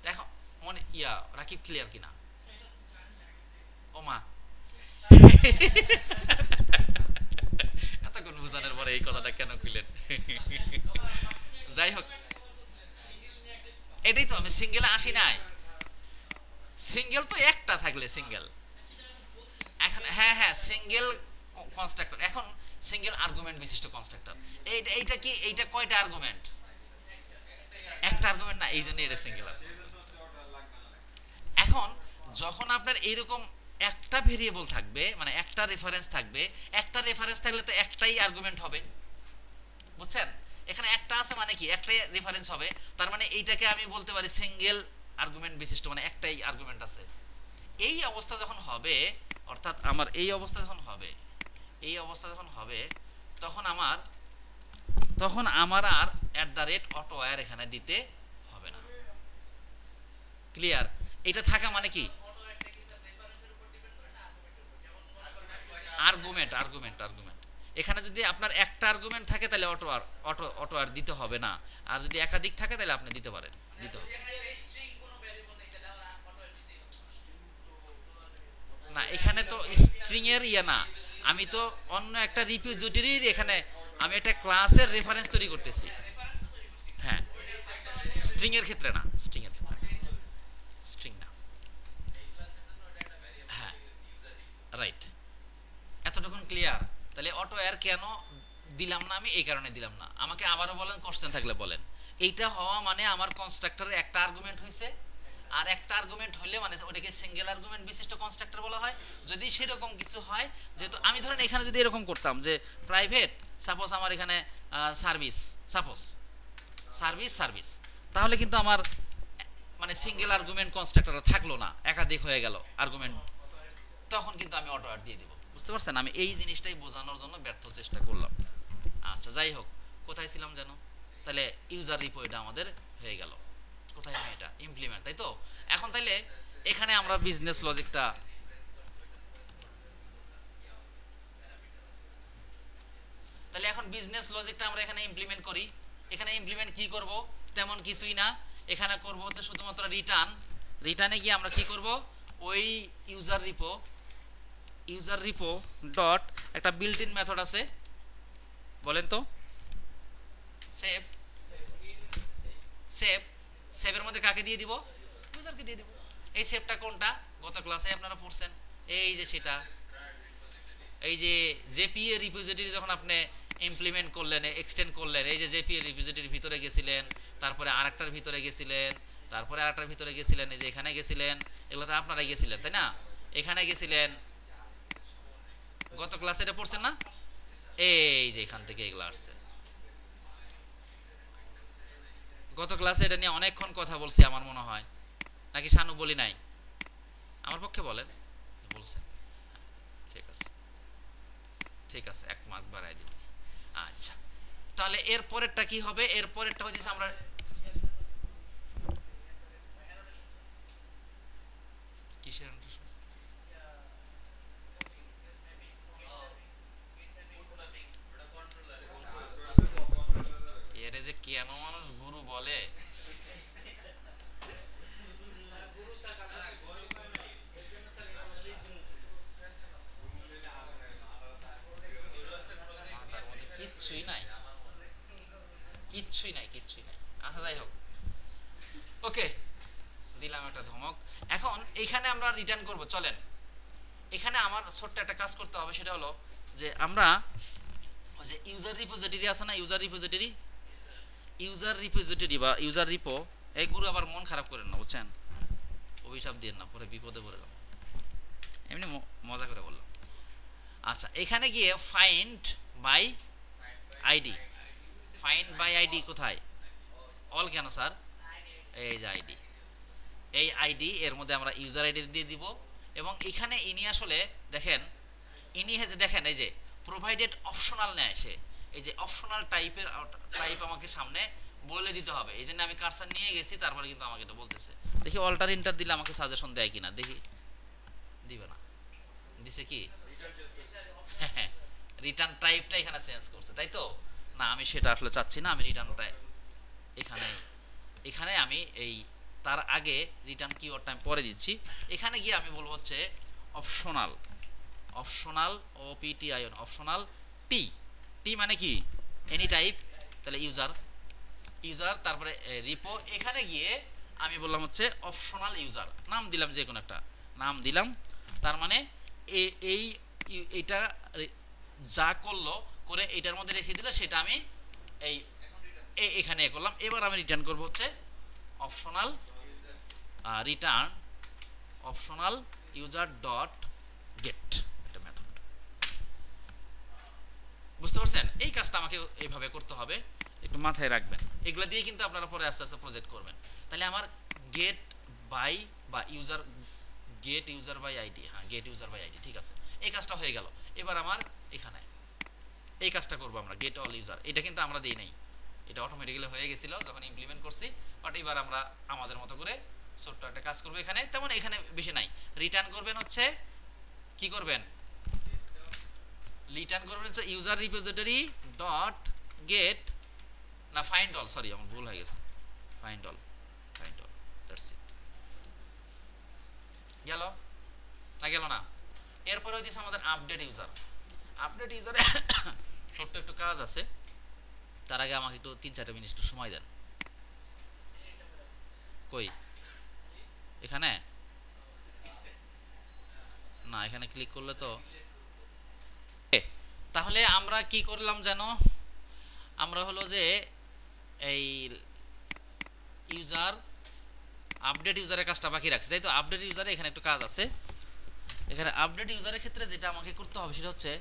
দেখো মনে রাকিব ক্লিয়ার কিনা? ও মা এতক্ষণ বুঝানোর পরে এই কথাটা কেন কইলেন? যাই হোক, এটাই তো আমি সিঙ্গেলে আসি নাই। সিঙ্গেল তো একটা থাকলে সিঙ্গেল, এখন হ্যাঁ সিঙ্গেল কনস্ট্রাক্টর, এখন সিঙ্গেল আর্গুমেন্ট বিশিষ্ট কনস্ট্রাক্টর। এইটা কি, এইটা কয়টা আর্গুমেন্ট? একটা আর্গুমেন্ট না, এই জন্য এটা সিঙ্গেল। এখন যখন আপনার এইরকম একটা ভেরিয়েবল থাকবে, মানে একটা রেফারেন্স থাকবে, একটা রেফারেন্স থাকলে তো একটাই আর্গুমেন্ট হবে, বুঝছেন? এখানে একটা আছে মানে কি একটাই রেফারেন্স হবে, তার মানে এইটাকে আমি বলতে পারি সিঙ্গেল আর্গুমেন্ট বিশিষ্ট, মানে একটাই আর্গুমেন্ট আছে। এই অবস্থা যখন হবে, অর্থাৎ আমার এই অবস্থা যখন হবে, তখন আমার আর @auto_var এখানে দিতে হবে না। ক্লিয়ার? এটা থাকা মানে কি আর্গুমেন্ট। এখানে যদি আপনার একটা আর্গুমেন্ট থাকে তাহলে অটো আর দিতে হবে না, আর যদি একাধিক থাকে তাহলে আপনি দিতে পারেন, দিতে হবে না। এখানে তো স্ট্রিং এর না, আমি তো অন্য একটা রিপোজিটরির এখানে আমি একটা ক্লাসের রেফারেন্স তৈরি করতেছি। হ্যাঁ স্ট্রিং এর ক্ষেত্রে না, স্ট্রিং না। হ্যাঁ রাইট, এতটুকুন ক্লিয়ার? তাহলে অটো এর কেন দিলাম না আমি? এই কারণে দিলাম না। আমাকে আবারও বলেন, কোশ্চেন থাকলে বলেন। এইটা হওয়া মানে আমার কনস্ট্রাক্টরের একটা আর্গুমেন্ট হয়েছে, আর একটা আর্গুমেন্ট হলে মানে ওটাকে সিঙ্গেল আর্গুমেন্ট বিশিষ্ট কনস্ট্রাক্টর বলা হয়। যদি সেরকম কিছু হয়, যেহেতু আমি ধরেন এখানে যদি এরকম করতাম যে প্রাইভেট, সাপোজ আমার এখানে সার্ভিস, তাহলে কিন্তু আমার মানে সিঙ্গেল আর্গুমেন্ট কনস্ট্রাক্টর থাকলো না, একাধিক হয়ে গেল আর্গুমেন্ট, তখন কিন্তু আমি অটো আর দিয়ে দিব। বুঝতে পারছেন? আমি এই জিনিসটাই বোঝানোর জন্য ব্যর্থ চেষ্টা করলাম। আচ্ছা যাই হোক, কোথায় ছিলাম যেন? তাহলে ইউজার রিপো এটা আমাদের হয়ে গেল। কোথায় আমি এটা ইমপ্লিমেন্ট, তাই তো? এখন তাইলে এখানে আমরা বিজনেস লজিকটা আমরা এখানে ইমপ্লিমেন্ট করি। এখানে ইমপ্লিমেন্ট কি করব? তেমন কিছুই না, এখানে করব হচ্ছে শুধুমাত্র রিটার্নে গিয়ে আমরা কি করব, ওই ইউজার রিপো ডট একটা বিল্ট ইন মেথড আছে, বলেন তো? সেভের মধ্যে কাকে দিয়ে দিব? ইউজারকে দিয়ে দিব। এই সেভটা কোনটা? গত ক্লাসে আপনারা পড়ছেন, এই যে সেটা, এই যে জেপিএ রিপোজিটরি যখন আপনি ইমপ্লিমেন্ট করলেন, এক্সটেন্ড করলেন, এই যে জেপিএ রিপোজিটরির ভিতরে গেছিলেন, তারপরে আরেকটার ভিতরে গেছিলেন, তারপরে আরেকটার ভিতরে গেছিলেন, এই যে এখানে গেছিলেন, এগুলো তো আপনারাই গেছিলেন তাই না? এখানে গেছিলেন, গত ক্লাসে এটা পড়ছেন না? এই যে এখান থেকে এগুলো আসছে। গত ক্লাসে এটা নিয়ে অনেকক্ষণ কথা বলছি আমার মনে হয়, নাকি শানু বলি নাই? আমার পক্ষে বলেন, বলছেন। ঠিক আছে 1 মার্ক বাড়াই দিন। আচ্ছা তাহলে এর পরেরটা কি হবে? এর পরেরটা হচ্ছে আমরা কিসের অ্যানোটেশন? এর যে কেন মানুষ গুরু বলে, কিচ্ছুই নাই। আচ্ছা যাই হোক, ওকে দিলাম একটা ধমক। এখন এখানে আমরা রিটার্ন করব, চলেন এখানে আমার ছোট্ট একটা কাজ করতে হবে, সেটা হলো যে আমরা ওই যে ইউজার রিপোজিটরি আছে না, ইউজার রিপোজিটরি ইউজার রিপোজিটরি বা ইউজার রিপো, এইগুলো আবার মন খারাপ করেন না, বুঝছেন, অভিশাপ দিয়ে না, পরে বিপদে পড়ে যাবো, এমনি মজা করে বললাম। আচ্ছা, এখানে গিয়ে find by ID, find by ID কোথায়, অল কেন স্যার, এই যে আইডি, এই আইডি এর মধ্যে আমরা ইউজার আইডি দিয়ে দিব। এবং এখানে ইনি আসলে দেখেন, ইনি দেখেন এই যে প্রোভাইডেড অপশনাল নেয় সে, এই যে অপশনাল টাইপের টাইপ আমাকে সামনে বলে দিতে হবে, এই জন্য আমি কারসার নিয়ে গেছি, তারপরে কিন্তু আমাকে এটা বলতেছে। দেখি অল্টার ইন্টার দিলে আমাকে সাজেশন দেয় কিনা, দেখি, দিবে না, দিছে কি, রিটার্ন টাইপটা এখানে চেঞ্জ করছে, তাই তো না, আমি সেটা আসলে চাচ্ছি না, আমি রিটার্নটা এখানে আমি এই তার আগে রিটার্ন কিওয়ার্ডটা আমি পরে দিচ্ছি। এখানে গিয়ে আমি বলবো হচ্ছে অপশনাল, অপশনাল OPTION, অপশনাল টি, টি মানে কি এনি টাইপ, তাহলে ইউজার তারপরে রিপো, এখানে গিয়ে আমি বললাম হচ্ছে অপশনাল ইউজার, নাম দিলাম যে কোনো একটা নাম দিলাম, তার মানে এইটা যা করলো করে এটার মধ্যে রেখে দিলে সেটা আমি এই এখানে করলাম। এবার আমি রিটার্ন করব হচ্ছে optional return optional user dot gate, একটা মেথড, বুঝতে পারছেন? এই কাজটা আমাকে এইভাবে করতে হবে, একটু মাথায় রাখবেন, এগুলা দিয়ে কিন্তু আপনারা পরে আস্তে আস্তে প্রজেক্ট করবেন। তাহলে আমার গেট বাই বা user, get user by ID, হ্যাঁ গেট ইউজার বাই আইডি, ঠিক আছে, এই কাজটা হয়ে গেল। এবার আমার এখানে এই কাজটা করবো আমরা, গেট অল ইউজার, এটা কিন্তু আমরা দিই নাই, এটা অটোমেটিক্যালি হয়ে গেছিল যখন ইমপ্লিমেন্ট করছি, বাট এবার আমরা আমাদের মতো করে ছোট্ট একটা কাজ করবো এখানে, তেমন এখানে বেশি নাই। রিটার্ন করবেন হচ্ছে কি করবেন, রিটার্ন করবেন হচ্ছে ইউজার রিপোজিটরি ডট গেট, না ফাইন্ড অল, সরি আমার ভুল হয়ে গেছে, ফাইন্ড অল দ্যাটস ইট, গেল না গেল না। এরপরে হইতেছে আমাদের আপডেট ইউজার, আপডেট ইউজারে ছোট্ট একটু কাজ আছে, তার আগে আমাকে একটু 3-4 মিনিট একটু সময় দেন। কই এখানে না, এখানে ক্লিক করলে তো, তাহলে আমরা কি করলাম জানো, আমরা হলো যে এই ইউজার আপডেট ইউজারের কাজটা বাকি রাখছি, তাই তো। আপডেট ইউজারে এখানে একটু কাজ আছে, এখানে আপডেট ইউজারের ক্ষেত্রে যেটা আমাকে করতে হবে সেটা হচ্ছে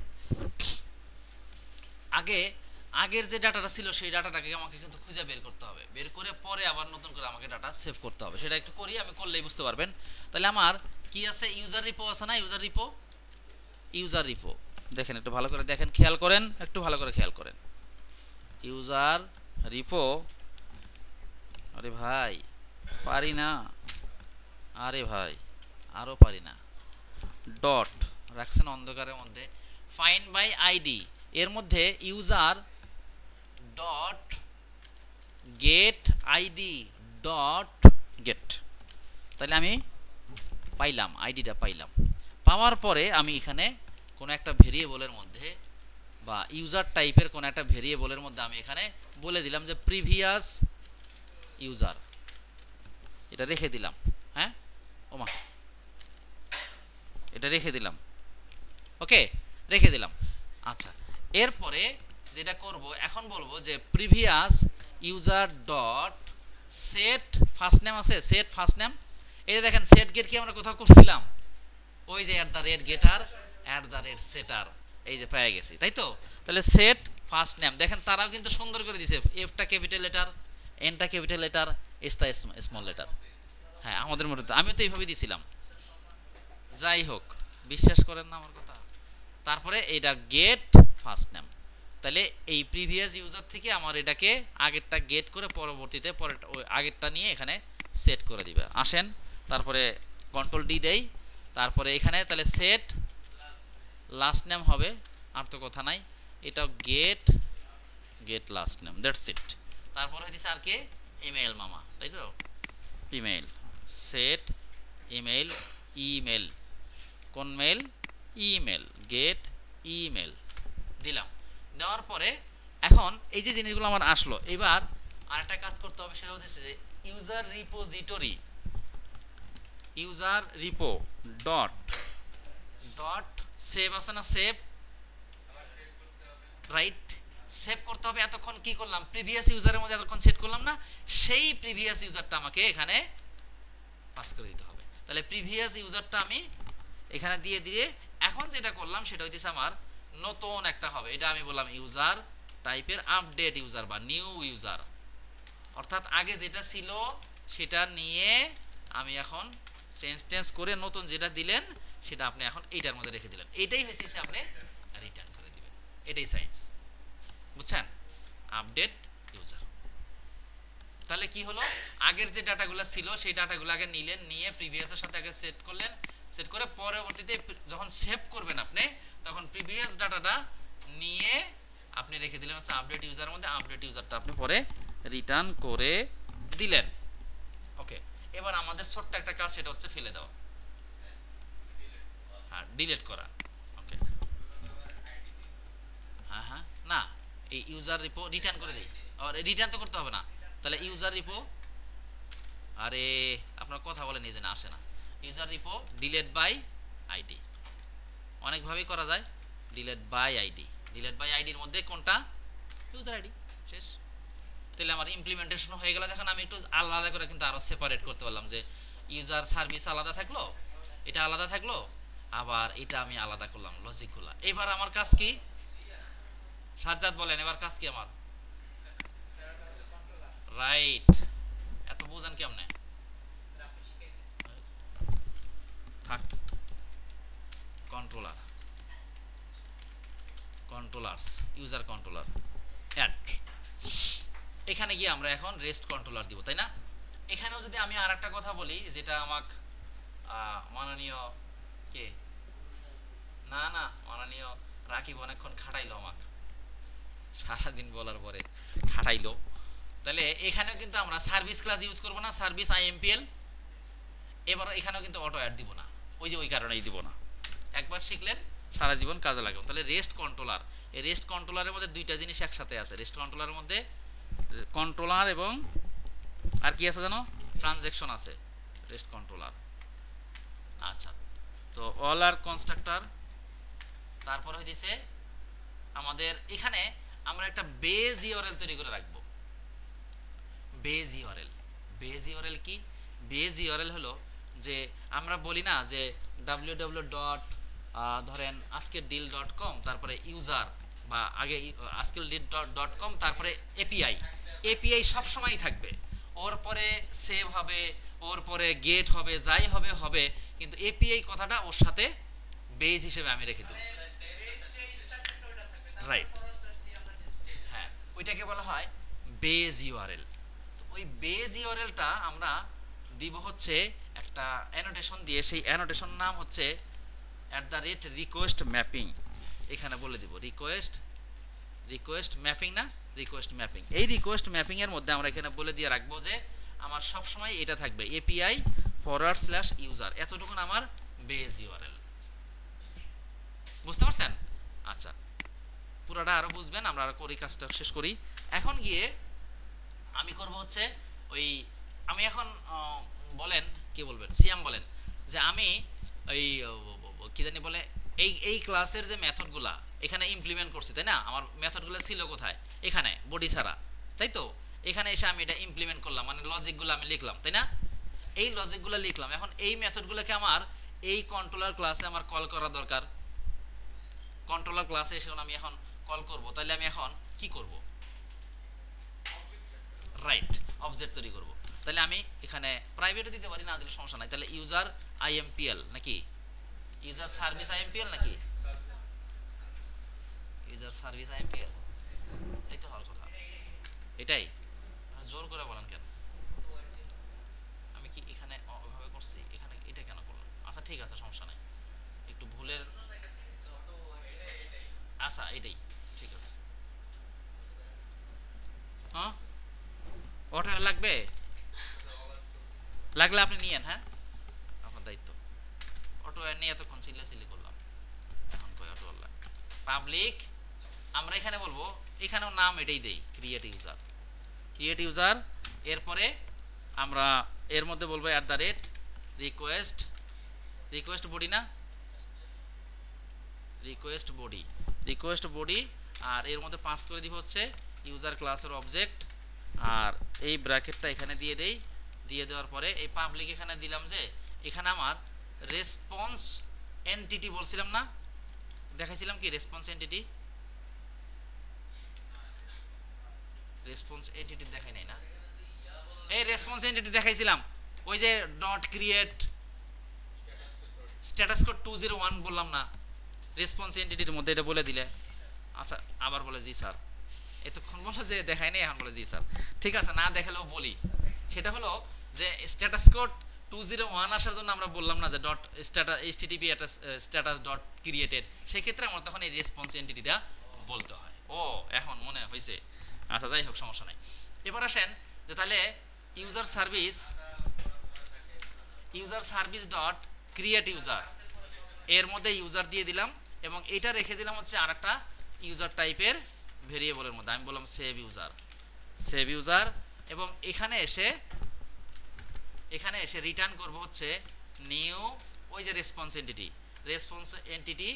আগের যে ডাটাটা ছিল সেই ডাটাটাকে আমাকে কিন্তু খুঁজে বের করতে হবে, বের করে পরে আবার নতুন করে আমাকে ডাটা সেভ করতে হবে, সেটা একটু করি, আমি করলেই বুঝতে পারবেন। তাহলে আমার কি আছে, ইউজার রিপো আছে না, ইউজার রিপো দেখেন, একটু ভালো করে দেখেন, খেয়াল করেন, একটু ভালো করে খেয়াল করেন, ইউজার রিপো, আরে ভাই পারি না, আরে ভাই আরো পারি না, ডট রাখছেন অন্ধকারের মধ্যে, ফাইন্ড বাই আইডি, এর মধ্যে user dot gate ID dot gate, তাহলে আমি পাইলাম, আইডিটা পাইলাম, পাওয়ার পরে আমি এখানে কোনো একটা ভেরিয়েবলের মধ্যে বা ইউজার টাইপের কোনো একটা ভেরিয়েবলের মধ্যে আমি এখানে বলে দিলাম যে প্রিভিয়াস ইউজার, এটা রেখে দিলাম, হ্যাঁ ওমা এটা রেখে দিলাম, ওকে রেখে দিলাম। আচ্ছা, এরপরে যেটা করব এখন বলবো যে previous user dot set first name আছে, সেট ফার্স্ট নেম, এই যে দেখেন সেট গেট কি আমরা কোথাও করছিলাম, ওই যে @গেটার @সেটার, এই যে পেয়ে গেছি, তাই তো। তাহলে সেট ফার্স্ট নেম দেখেন তারাও কিন্তু সুন্দর করে দিয়েছে, এফটা ক্যাপিটাল লেটার, এনটা ক্যাপিটাল লেটার, এসটা স্মল লেটার, হ্যাঁ আমাদের মতো আমিও তো এইভাবে দিয়েছিলাম, যাই হোক বিশ্বাস করেন না আমার কথা। তারপরে এটা গেট ফার্স্ট নেম, তাহলে এই প্রিভিয়াস ইউজার থেকে আমার এটাকে আগেরটা গেট করে পরবর্তীতে পরেরটা ওই আগেরটা নিয়ে এখানে সেট করে দিবে। আসেন তারপরে কন্ট্রোল ডি দেই, তারপরে এখানে তাহলে সেট লাস্ট নেম হবে, আর তো কথা নাই, এটা get last name, that's it. তারপরে হইতেছে আর কে, ইমেল মামা, তাই তো, ইমেল সেট ইমেল, কোন মেল, ইমেল, গেট ইমেল দিলাম, দেওয়ার পরে এখন এই যে জিনিসগুলো আমার আসলো, এবার আরেকটা কাজ করতে হবে, সেটা হচ্ছে যে user repository, user repo dot save আছে না, সেভ রাইট সেভ করতে হবে, এতক্ষণ কি করলাম প্রিভিয়াস ইউজারের মধ্যে এতক্ষণ সেট করলাম না, সেই প্রিভিয়াস ইউজারটা আমাকে এখানে পাস করে দিতে হবে। তাহলে প্রিভিয়াস ইউজারটা আমি এখানে দিয়ে দিয়ে এখন যেটা করলাম সেটা হইতেছে আমার নতুন একটা হবে, এটা আমি বললাম ইউজার টাইপের আপডেট ইউজার বা নিউ ইউজার, অর্থাৎ আগে যেটা ছিল সেটা নিয়ে আমি এখন চেঞ্জ করে নতুন যেটা দিলেন সেটা আপনি এখন এইটার মধ্যে রেখে দিলেন, এটাই হইতেছে আপনি রিটার্ন করে দিবেন, এটাই সায়েন্স, বুঝছেন? Update user. তাহলে কি হলো, আগের যে ডাটাগুলো ছিল সেই ডাটাগুলো আগে নিলেন, নিয়ে প্রিভিয়াসের সাথে আগে সেট করলেন, সেট করে পরবর্তীতে যখন সেভ করবেন আপনি তখন প্রিভিয়াস ডাটাটা নিয়ে আপনি রেখে দিলেন হচ্ছে আপডেট ইউজারের মধ্যে, আপডেট ইউজারটা আপনি পরে রিটার্ন করে দিলেন। ওকে, এবার আমাদের ছোট্ট একটা কাজ, সেটা হচ্ছে ফেলে দেওয়া, হ্যাঁ ডিলিট করা। ওকে, হ্যাঁ হ্যাঁ, না এই ইউজার রিপো রিটার্ন করে দিই, আর রিটার্ন তো করতে হবে না, তাহলে ইউজার রিপো, আরে আপনার কথা বলে নিয়ে যেন আসে না, user repo delete by ID, অনেকভাবেই করা যায়, delete by ID, delete by আইডির মধ্যে কোনটা ইউজার আইডি, শেষ। তাহলে আমার ইমপ্লিমেন্টেশন হয়ে গেল। দেখেন আমি একটু আলাদা করে কিন্তু আরো সেপারেট করতে পারলাম, যে ইউজার সার্ভিস আলাদা থাকলো, এটা আলাদা থাকলো, আবার এটা আমি আলাদা করলাম লজিকগুলা। এবার আমার কাজ কি সাজ্জাদ বলেন, এবার কাজ কি আমার? রাইট, এত বুঝেন কেমনে থাক, কন্ট্রোলার, কন্ট্রোলারস, ইউজার কন্ট্রোলার অ্যাড, এখানে গিয়ে আমরা এখন রেস্ট কন্ট্রোলার দিব, তাই না? এখানেও যদি আমি আর একটা কথা বলি, যেটা আমাকে মাননীয় কে, না না মাননীয় রাকিব অনেকক্ষণ খাটাইলো, আমাকে সারাদিন বলার পরে খাটাইলো। তাহলে এখানেও কিন্তু আমরা সার্ভিস ক্লাস ইউজ করবো না, সার্ভিস আইএমপিএল, এবার এখানেও কিন্তু অটো অ্যাড দিব না, ওই যে ওই কারণেই দিব না, একবার শিখলেন সারা জীবন কাজে লাগবে। তাহলে রেস্ট কন্ট্রোলার, এই রেস্ট কন্ট্রোলারের মধ্যে দুইটা জিনিস একসাথে আছে, রেস্ট কন্ট্রোলারের মধ্যে কন্ট্রোলার এবং আর কি আছে জানো, ট্রানজ্যাকশন আছে রেস্ট কন্ট্রোলার। আচ্ছা, তো অল আর কনস্ট্রাক্টর, তারপর হইতেছে আমাদের এখানে আমরা একটা বেজ ইউআরএল তৈরি করে রাখবো। বেজ ইউআরএল, বেজ ইউআরএল কি? বেজ ইউআরএল হলো যে আমরা বলি না যে www ডট ধরেন আজকের ডিল ডট কম, তারপরে ইউজার বা আগে আজকের ডিল ডট কম, তারপরে এপিআই, এপিআই সবসময়ই থাকবে, ওর পরে সেভ হবে, ওর পরে গেট হবে, যাই হবে হবে, কিন্তু এপিআই কথাটা ওর সাথে বেজ হিসেবে আমি রেখে দেব। রাইট, হ্যাঁ ওইটাকে বলা হয় বেজ ইউআরএল। ওই বেজ ইউআরএলটা আমরা দিব হচ্ছে একটা অ্যানোটেশন দিয়ে, সেই অ্যানোটেশন নাম হচ্ছে @রিকোয়েস্ট ম্যাপিং, এখানে বলে দিব রিকোয়েস্ট ম্যাপিং, না রিকোয়েস্ট ম্যাপিং। এই রিকোয়েস্ট ম্যাপিং এর মধ্যে আমরা এখানে বলে দিয়ে রাখবো যে আমার সব সময় এটা থাকবে এপিআই /ইউজার, এতটুকুন আমার বেজ ইউআরএল, বুঝতে পারছেন? আচ্ছা, পুরোটা আরো বুঝবেন, আমরা আরো করি, কাজটা শেষ করি। এখন গিয়ে আমি করব হচ্ছে ওই, আমি এখন বলেন কি বলবেন, সিয়াম বলেন যে আমি ওই কি জানি বলে এই ক্লাসের যে মেথডগুলা এখানে ইমপ্লিমেন্ট করছি, তাই না? আমার মেথডগুলো ছিল কোথায়? এখানে বডি ছাড়া, তাই তো? এখানে এসে আমি এটা ইমপ্লিমেন্ট করলাম, মানে লজিকগুলো আমি লিখলাম, তাই না? এই লজিকগুলো লিখলাম, এখন এই মেথডগুলোকে আমার এই কন্ট্রোলার ক্লাসে আমার কল করা দরকার। কন্ট্রোলার ক্লাসে এসে আমি এখন কল করব, তাহলে আমি এখন কি করব? রাইট, অবজেক্ট তৈরি করব। তাহলে আমি এখানে প্রাইভেটে দিতে পারি, না দিলে সমস্যা নাই। তাহলে ইউজার আইএমপিএল নাকি ইউজার সার্ভিস আইএমপিএল নাকি ইউজার সার্ভিস আইএমপিএল, তাই তো হওয়ার কথা, এটাই। জোর করে বলেন কেন? আমি কি এখানে ওইভাবে করছি, এখানে এটা কেন করলাম? আচ্ছা ঠিক আছে, সমস্যা নাই, একটু ভুলের, আচ্ছা এটাই ঠিক আছে। হ্যাঁ অটো লাগবে, লাগলে আপনি নিয়েন, হ্যাঁ আপনার দায়িত্ব। অটো নিয়ে এতক্ষণ চিল্লাচিল্লি করলাম, এখন কয় অটো লাগবে পাবলিক। আমরা এখানে বলবো, এখানেও নাম এটাই দেই, ক্রিয়েট ইউজার। এরপরে আমরা এর মধ্যে বলবো রিকোয়েস্ট বডি, না রিকোয়েস্ট বডি আর এর মধ্যে পাস করে দিব হচ্ছে ইউজার ক্লাসের অবজেক্ট, আর এই ব্র্যাকেটটা এখানে দিয়ে দেই। দিয়ে দেওয়ার পরে এই পাবলিক এখানে দিলাম, যে এখানে আমার রেসপন্স এন্টিটি বলছিলাম না, দেখাইছিলাম কি রেসপন্স এন্টিটি, রেসপন্স এন্টিটি দেখাই নাই না, এই রেসপন্স এন্টিটি দেখাইছিলাম, ওই যে ডট ক্রিয়েট স্ট্যাটাস কোড 201 বললাম না রেসপন্স এন্টিটির মধ্যে, এটা বলে দিলে। আচ্ছা আবার বলে জি স্যার, এতক্ষণ বলো যে দেখাই নেই, এখন বলে জি স্যার। ঠিক আছে, না দেখালেও বলি। সেটা হলো যে স্ট্যাটাস কোড 201 আসার জন্য আমরা বললাম না যে dot status HTTP status dot created, সেই ক্ষেত্রে আমরা তখন এই রেসপন্স এন্টিটিটা বলতে হয়। ও এখন মনে হয়েছে। আচ্ছা যাই হোক, সমস্যা নাই। এবার আসেন যে তাহলে user service dot create user, এর মধ্যে ইউজার দিয়ে দিলাম, এবং এটা রেখে দিলাম হচ্ছে আরেকটা ইউজার টাইপের ভেরিয়েবলের মধ্যে। আমি বললাম সেভ ইউজার, এবং এখানে এসে রিটার্ন করব হচ্ছে নিউ, ওই যে রেসপন্স এন্টিটি,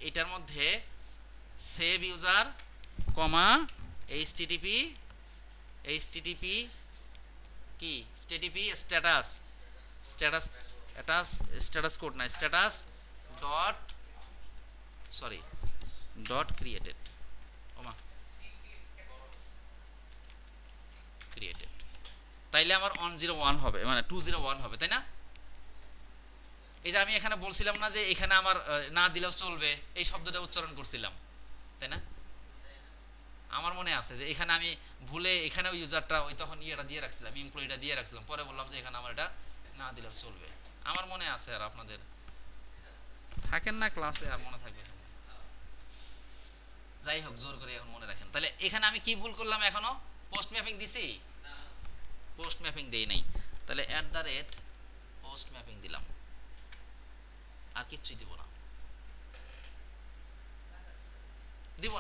এটার মধ্যে সেভ ইউজার কমা এইচটিটিপি কি স্ট্যাটাস কোড না, স্ট্যাটাস ডট ক্রিয়েটেড, তাইলে আমার 101 হবে, মানে 201 হবে, তাই না? এই যে আমি এখানে বলছিলাম না যে এখানে আমার না দিলেও চলবে, এই শব্দটা উচ্চারণ করছিলাম, তাই না? আমার মনে আছে যে এখানে আমি ভুলে এখানেও ইউজারটা ওই তখন ইয়েটা দিয়ে রাখছিলাম, এমপ্লয়িটা দিয়ে রাখছিলাম, পরে বললাম যে এখানে আমার এটা না দিলেও চলবে। আমার মনে আছে, আর আপনাদের থাকেন না ক্লাসে, আর মনে থাকবে। যাই হোক, জোর করে এখন মনে রাখেন। তাহলে এখানে আমি কি ভুল করলাম? এখনো পোস্ট ম্যাপিং দিছি? পোস্ট ম্যাপিং দেই নাই। তাহলে পোস্ট ম্যাপিং দিলাম, আর কিচ্ছুই দিব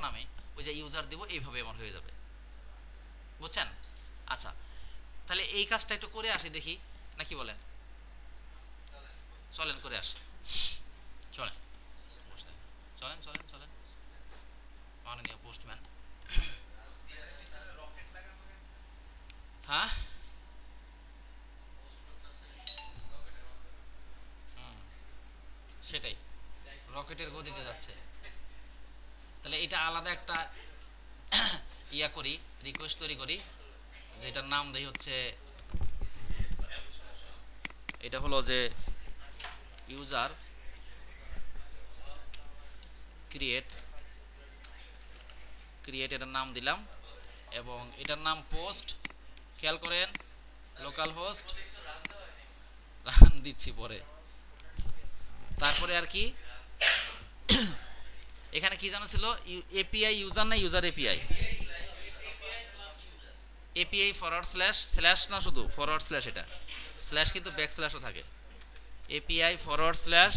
না আমি, ওই যে ইউজার দিব, এইভাবে আমার হয়ে যাবে, বুঝছেন? আচ্ছা, তাহলে এই কাজটা একটু করে আসি দেখি, নাকি বলেন? চলেন করে আসি, চলেন মাননীয় পোস্টম্যান। হ্যাঁ, সেটাই, রকেটের গতিতে যাচ্ছে। তাহলে এটা আলাদা একটা রিকোয়েস্ট তৈরি করি, যেটার নাম দেই হচ্ছে, এটা হলো যে ইউজার ক্রিয়েট, এটার নাম দিলাম, এবং এটার নাম পোস্ট। খেয়াল করেন, লোকাল হোস্ট রান দিচ্ছি পরে। তারপরে আর কি এখানে কি জানো ছিল? এপিআই ইউজার না ইউজার এপিআই ফরওয়ার্ড স্ল্যাশ না, শুধু ফরওয়ার্ড স্ল্যাশ, এটা স্ল্যাশ কিন্তু ব্যাক স্ল্যাশও থাকে। এপিআই ফরওয়ার্ড স্ল্যাশ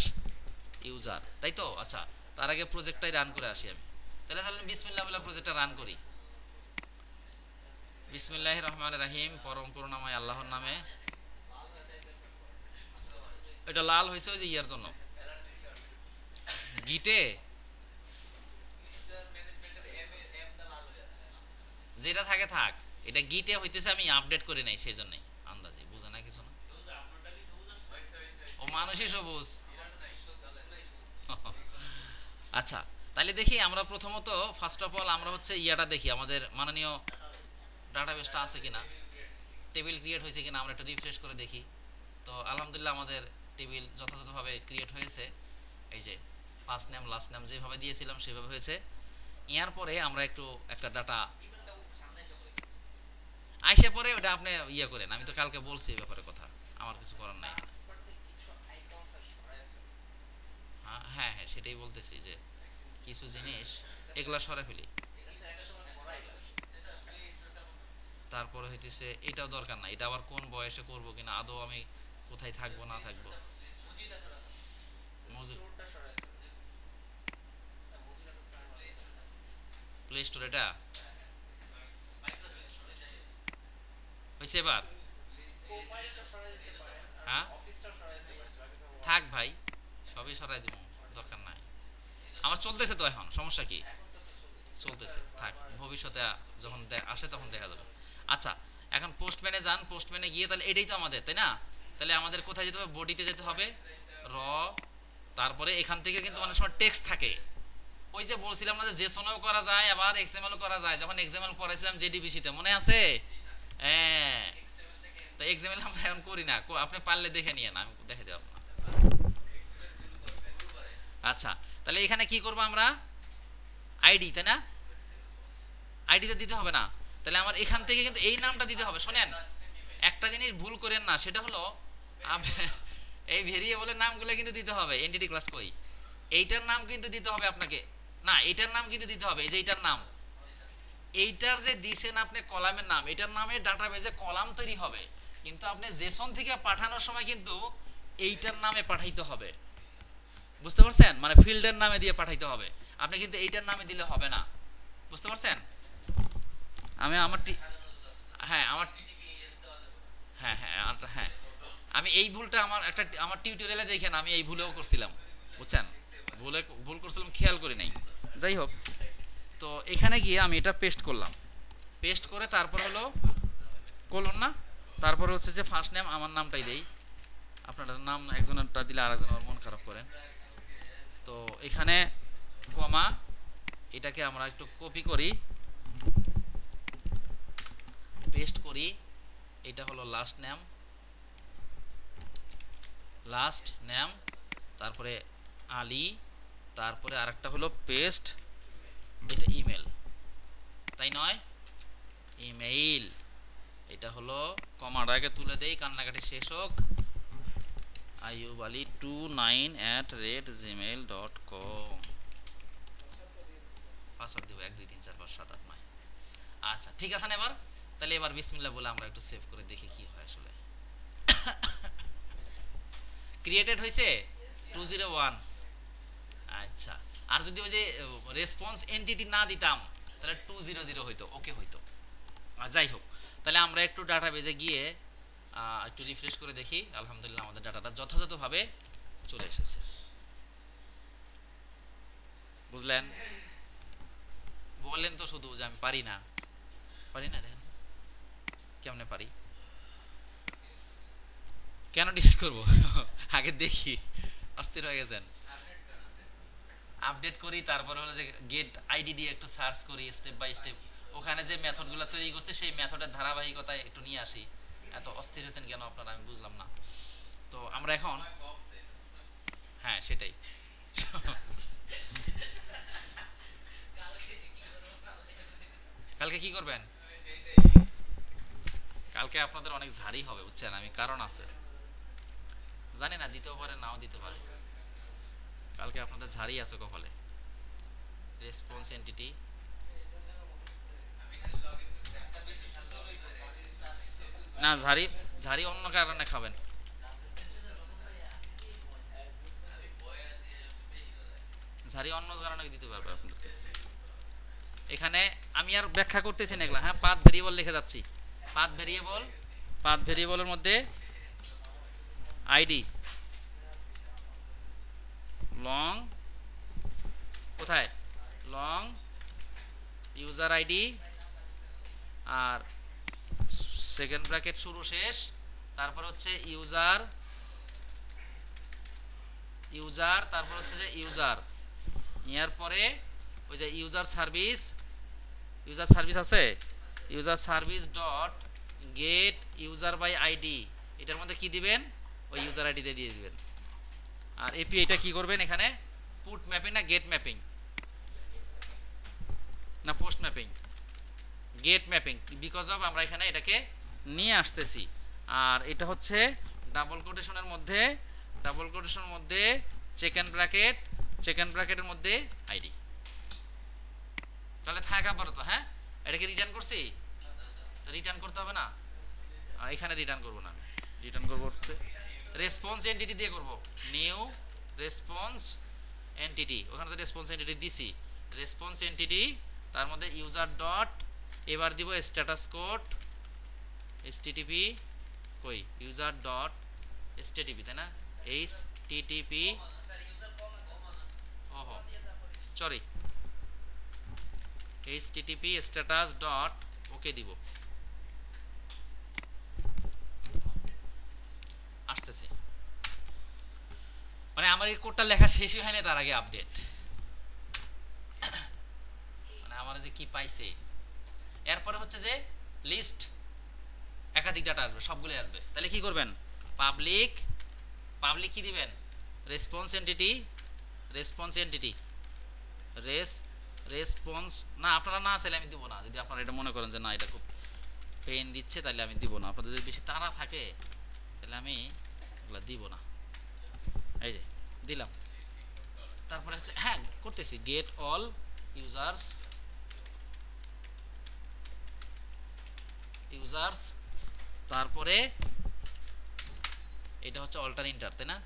ইউজার, তাই তো? আচ্ছা, তার আগে প্রজেক্টটাই রান করে আসি আমি। তাহলে বিসমিল্লাহ বলে প্রজেক্টটা রান করি। বিসমিল্লাহির রহমানির রহিম, পরম করুণাময় আল্লাহর নামে। এটা লাল হয়েছে ওই যে ইয়ার জন্য, গিটে যেটা থাকে থাক, এটা গিটে হইতেছে, আমি আপডেট করে নাই সেই জন্যই, আন্দাজে বুঝে না কিছু না। ও মানুষই সবুজ। আচ্ছা, তাহলে দেখি আমরা প্রথমত ফার্স্ট অফ অল আমরা হচ্ছে ইয়াটা দেখি, আমাদের মাননীয় ডাটাবেসটা আছে কিনা, টেবিল ক্রিয়েট হয়েছে কিনা, আমরা একটু রিফ্রেশ করে দেখি। তো আলহামদুলিল্লাহ আমাদের টেবিল যথাযথভাবে ক্রিয়েট হয়েছে। এই যে ফার্স্ট নেম লাস্ট নেম যেভাবে দিয়েছিলাম সেভাবে হয়েছে। ইয়ার পরে আমরা একটা ডাটা আইসে পরে ওটা আপনি ইয়ে করেন, আমি তো কালকে বলছি এই ব্যাপারে কথা, আমার কিছু করার নাই। হ্যাঁ হ্যাঁ, সেটাই বলতেছি যে কিছু জিনিস এগুলা সরে ফেলি, তারপরে হইতেছে এটাও দরকার না, এটা আবার কোন বয়সে করব কিনা, আদৌ আমি কোথায় থাকবো না থাকবো। প্লে স্টোর এটা হয়েছে এবার? হ্যাঁ থাক ভাই, সবই সরাই দিব, দরকার নাই। আমার চলতেছে তো এখন, সমস্যা কি? চলতেছে, থাক, ভবিষ্যতে যখন আসে তখন দেখা যাবে। আচ্ছা, এখন পোস্টম্যানে যান, পোস্টম্যানে গিয়ে তাহলে এটাই তো আমাদের, তাই না? তাহলে আমাদের কোথায় যেতে হবে? বডিতে যেতে হবে, র, তারপরে এখান থেকে কিন্তু অনেক সময় টেক্সট থাকে। ওই যে বলছিলাম না যে জেসনও করা যায় আবার এক্সএমএলও করা যায়, যখন এক্সএমএল পড়াইছিলাম জেডিবিসিতে, মনে আছে? হ্যাঁ, তো এক্সএমএল আমরা এখন করি না, আপনি পারলে দেখে নিয়ে না, আমি দেখে দেব না। আচ্ছা, তাহলে এখানে কি করব আমরা? আইডি, তাই না? আইডিতে দিতে হবে না, তাহলে আমার এখান থেকে কিন্তু এই নামটা দিতে হবে। শোনেন, একটা জিনিস ভুল করেন না, সেটা হলো এই ভেরিয়েবলের নামগুলো কিন্তু দিতে হবে। এন্টিটি ক্লাস কই, এইটার নাম কিন্তু দিতে হবে আপনাকে, না এইটার নাম কিন্তু দিতে হবে, এই যে এইটার নাম, এইটার যে দিছেন আপনি কলামের নাম, এটার নামে ডাটাবেজে কলাম তৈরি হবে, কিন্তু আপনি জেসন থেকে পাঠানোর সময় কিন্তু এইটার নামে পাঠাইতে হবে। বুঝতে পারছেন? মানে ফিল্ডের নামে দিয়ে পাঠাইতে হবে, আপনি কিন্তু এইটার নামে দিলে হবে না। বুঝতে পারছেন? আমি আমার হ্যাঁ আমার হ্যাঁ হ্যাঁ হ্যাঁ, আমি এই ভুলটা আমার টিউটোরিয়ালে দেখেন, আমি এই ভুলেও করছিলাম, বুঝছেন? ভুল করছিলাম, খেয়াল করি নাই। যাই হোক, তো এখানে গিয়ে আমি এটা পেস্ট করলাম, পেস্ট করে তারপর হলো কোলন, না তারপর হচ্ছে যে ফার্স্ট নেম, আমার নামটাই দেই, আপনার নাম একজনেরটা দিলে আরেকজন মন খারাপ করেন। তো এখানে কমা, এটাকে আমরা একটু কপি করি, পেস্ট করি, এটা হলো লাস্ট নেম, তারপরে আলী, তারপরে আরেকটা হলো পেস্ট, এটা ইমেল, তাই নয়? ইমেইল, এটা হলো কমার আগে তুলে দেই, কান্নাকাটি শেষ হোক, ayubali29@gmail.com, পাসওয়ার্ড দেবো 1 2 3 4 5 7 8 9। আচ্ছা, ঠিক আছে না? এবার তাহলে এবার বিসমিল্লাহ বলে আমরা একটু সেভ করে দেখি কি হয় আসলে। ক্রিয়েটেড হয়েছে 201। আচ্ছা, আর যদি ওই যে রেসপন্স এন্টিটি না দিতাম তাহলে 200 হইতো, ওকে হইতো। যাই হোক, তাহলে আমরা একটু ডাটাবেজে গিয়ে একটু রিফ্রেশ করে দেখি। আলহামদুলিল্লাহ, আমাদের ডাটাটা যথাযথভাবে চলে এসেছে। বুঝলেন? বললেন তো শুধু যে আমি পারি না, দেখেন কেমনে পারি। কেন ডিলিট করব? আগে দেখি, অস্থির হয়ে গেছেন। আপডেট করি, তারপরে হলো যে গেট আইডি দিয়ে একটু সার্চ করি স্টেপ বাই স্টেপ, ওখানে যে মেথডগুলো তৈরি করছে সেই মেথডের ধারাবাহিকতায় একটু নিয়ে আসি। এত অস্থির হয়েছেন কেন আপনারা, আমি বুঝলাম না। তো আমরা এখন, হ্যাঁ সেটাই, কালকে কি করবেন? কালকে আপনাদের অনেক ঝাড়ি হবে, বুঝছেন? আমি কারণ আছে, জানি না, দিতেও পারে নাও দিতে পারে। কালকে আপনাদের ঝাড়ি আছে কপালে। রেসপন্স এন্টিটি, না ঝাড়ি অন্য কারণে খাবেন। ঝাড়ি অন্য কারণে দিতে পারবে আপনাদেরকে। এখানে আমি আর ব্যাখ্যা করতেছি না এগুলা, হ্যাঁ, পাথ ভেরিয়েবল লিখে যাচ্ছি। পাথ ভেরিয়েবলের মধ্যে আইডি লং, কোথায় লং ইউজার আইডি, আর সেকেন্ড ব্র্যাকেট শুরু শেষ, তারপর হচ্ছে ইউজার, তারপর হচ্ছে যে ইউজার, ইয়ার পরে ওই যে ইউজার সার্ভিস আছে, user service dot get user by ID, এটার মধ্যে কি দিবেন? ওই ইউজার আইডিতে দিয়ে দিবেন। আর এপি এটা কি করবেন? এখানে পুট ম্যাপিং না গেট ম্যাপিং না post mapping? Get mapping, because of আমরা এখানে এটাকে নিয়ে আসতেছি। আর এটা হচ্ছে ডাবল কোটেশনের মধ্যে সেকেন্ড ব্র্যাকেটের মধ্যে আইডি। তাহলে থাক আপাতত, হ্যাঁ, এটাকে রিটার্ন করছি, রিটার্ন করতে হবে না, এখানে রিটার্ন করবো না, আমি রিটার্ন করবো রেসপন্স এন্টিটি দিয়ে করব, নিউ রেসপন্স এন্টিটি, ওখানে তো রেসপন্স এন্টিটি দিছি, রেসপন্স এন্টিটি, তার মধ্যে ইউজার ডট, এবার দিব স্ট্যাটাস কোড http, কই ইউজার ডট http, তাই না? http, ওহো সরি, http স্ট্যাটাস ডট ওকে দিব, আসতেছে। মানে আমার এই কোডটা লেখা শেষই হয়নি তার আগে আপডেট, মানে আমার যে কি পাইছে। এরপরে হচ্ছে যে লিস্ট, একাধিক ডাটা আসবে, সবগুলো আসবে। তাহলে কি করবেন, পাবলিক কি দিবেন, রেসপন্স এন্টিটি রেসপন্স না, আপনারা না চাইলে আমি দিব না। যদি আপনারা এটা মনে করেন যে না এটা খুব পেইন দিচ্ছে, তাহলে আমি দিব না। আপনাদের যদি বেশি তাড়া থাকে তাহলে আমি এগুলো দিব না। এই যে দিলাম। তারপরে হচ্ছে হ্যাঁ করতেছি, গেট অল ইউজার্স, তারপরে এটা হচ্ছে অল্টার ইন্টার, তাই না?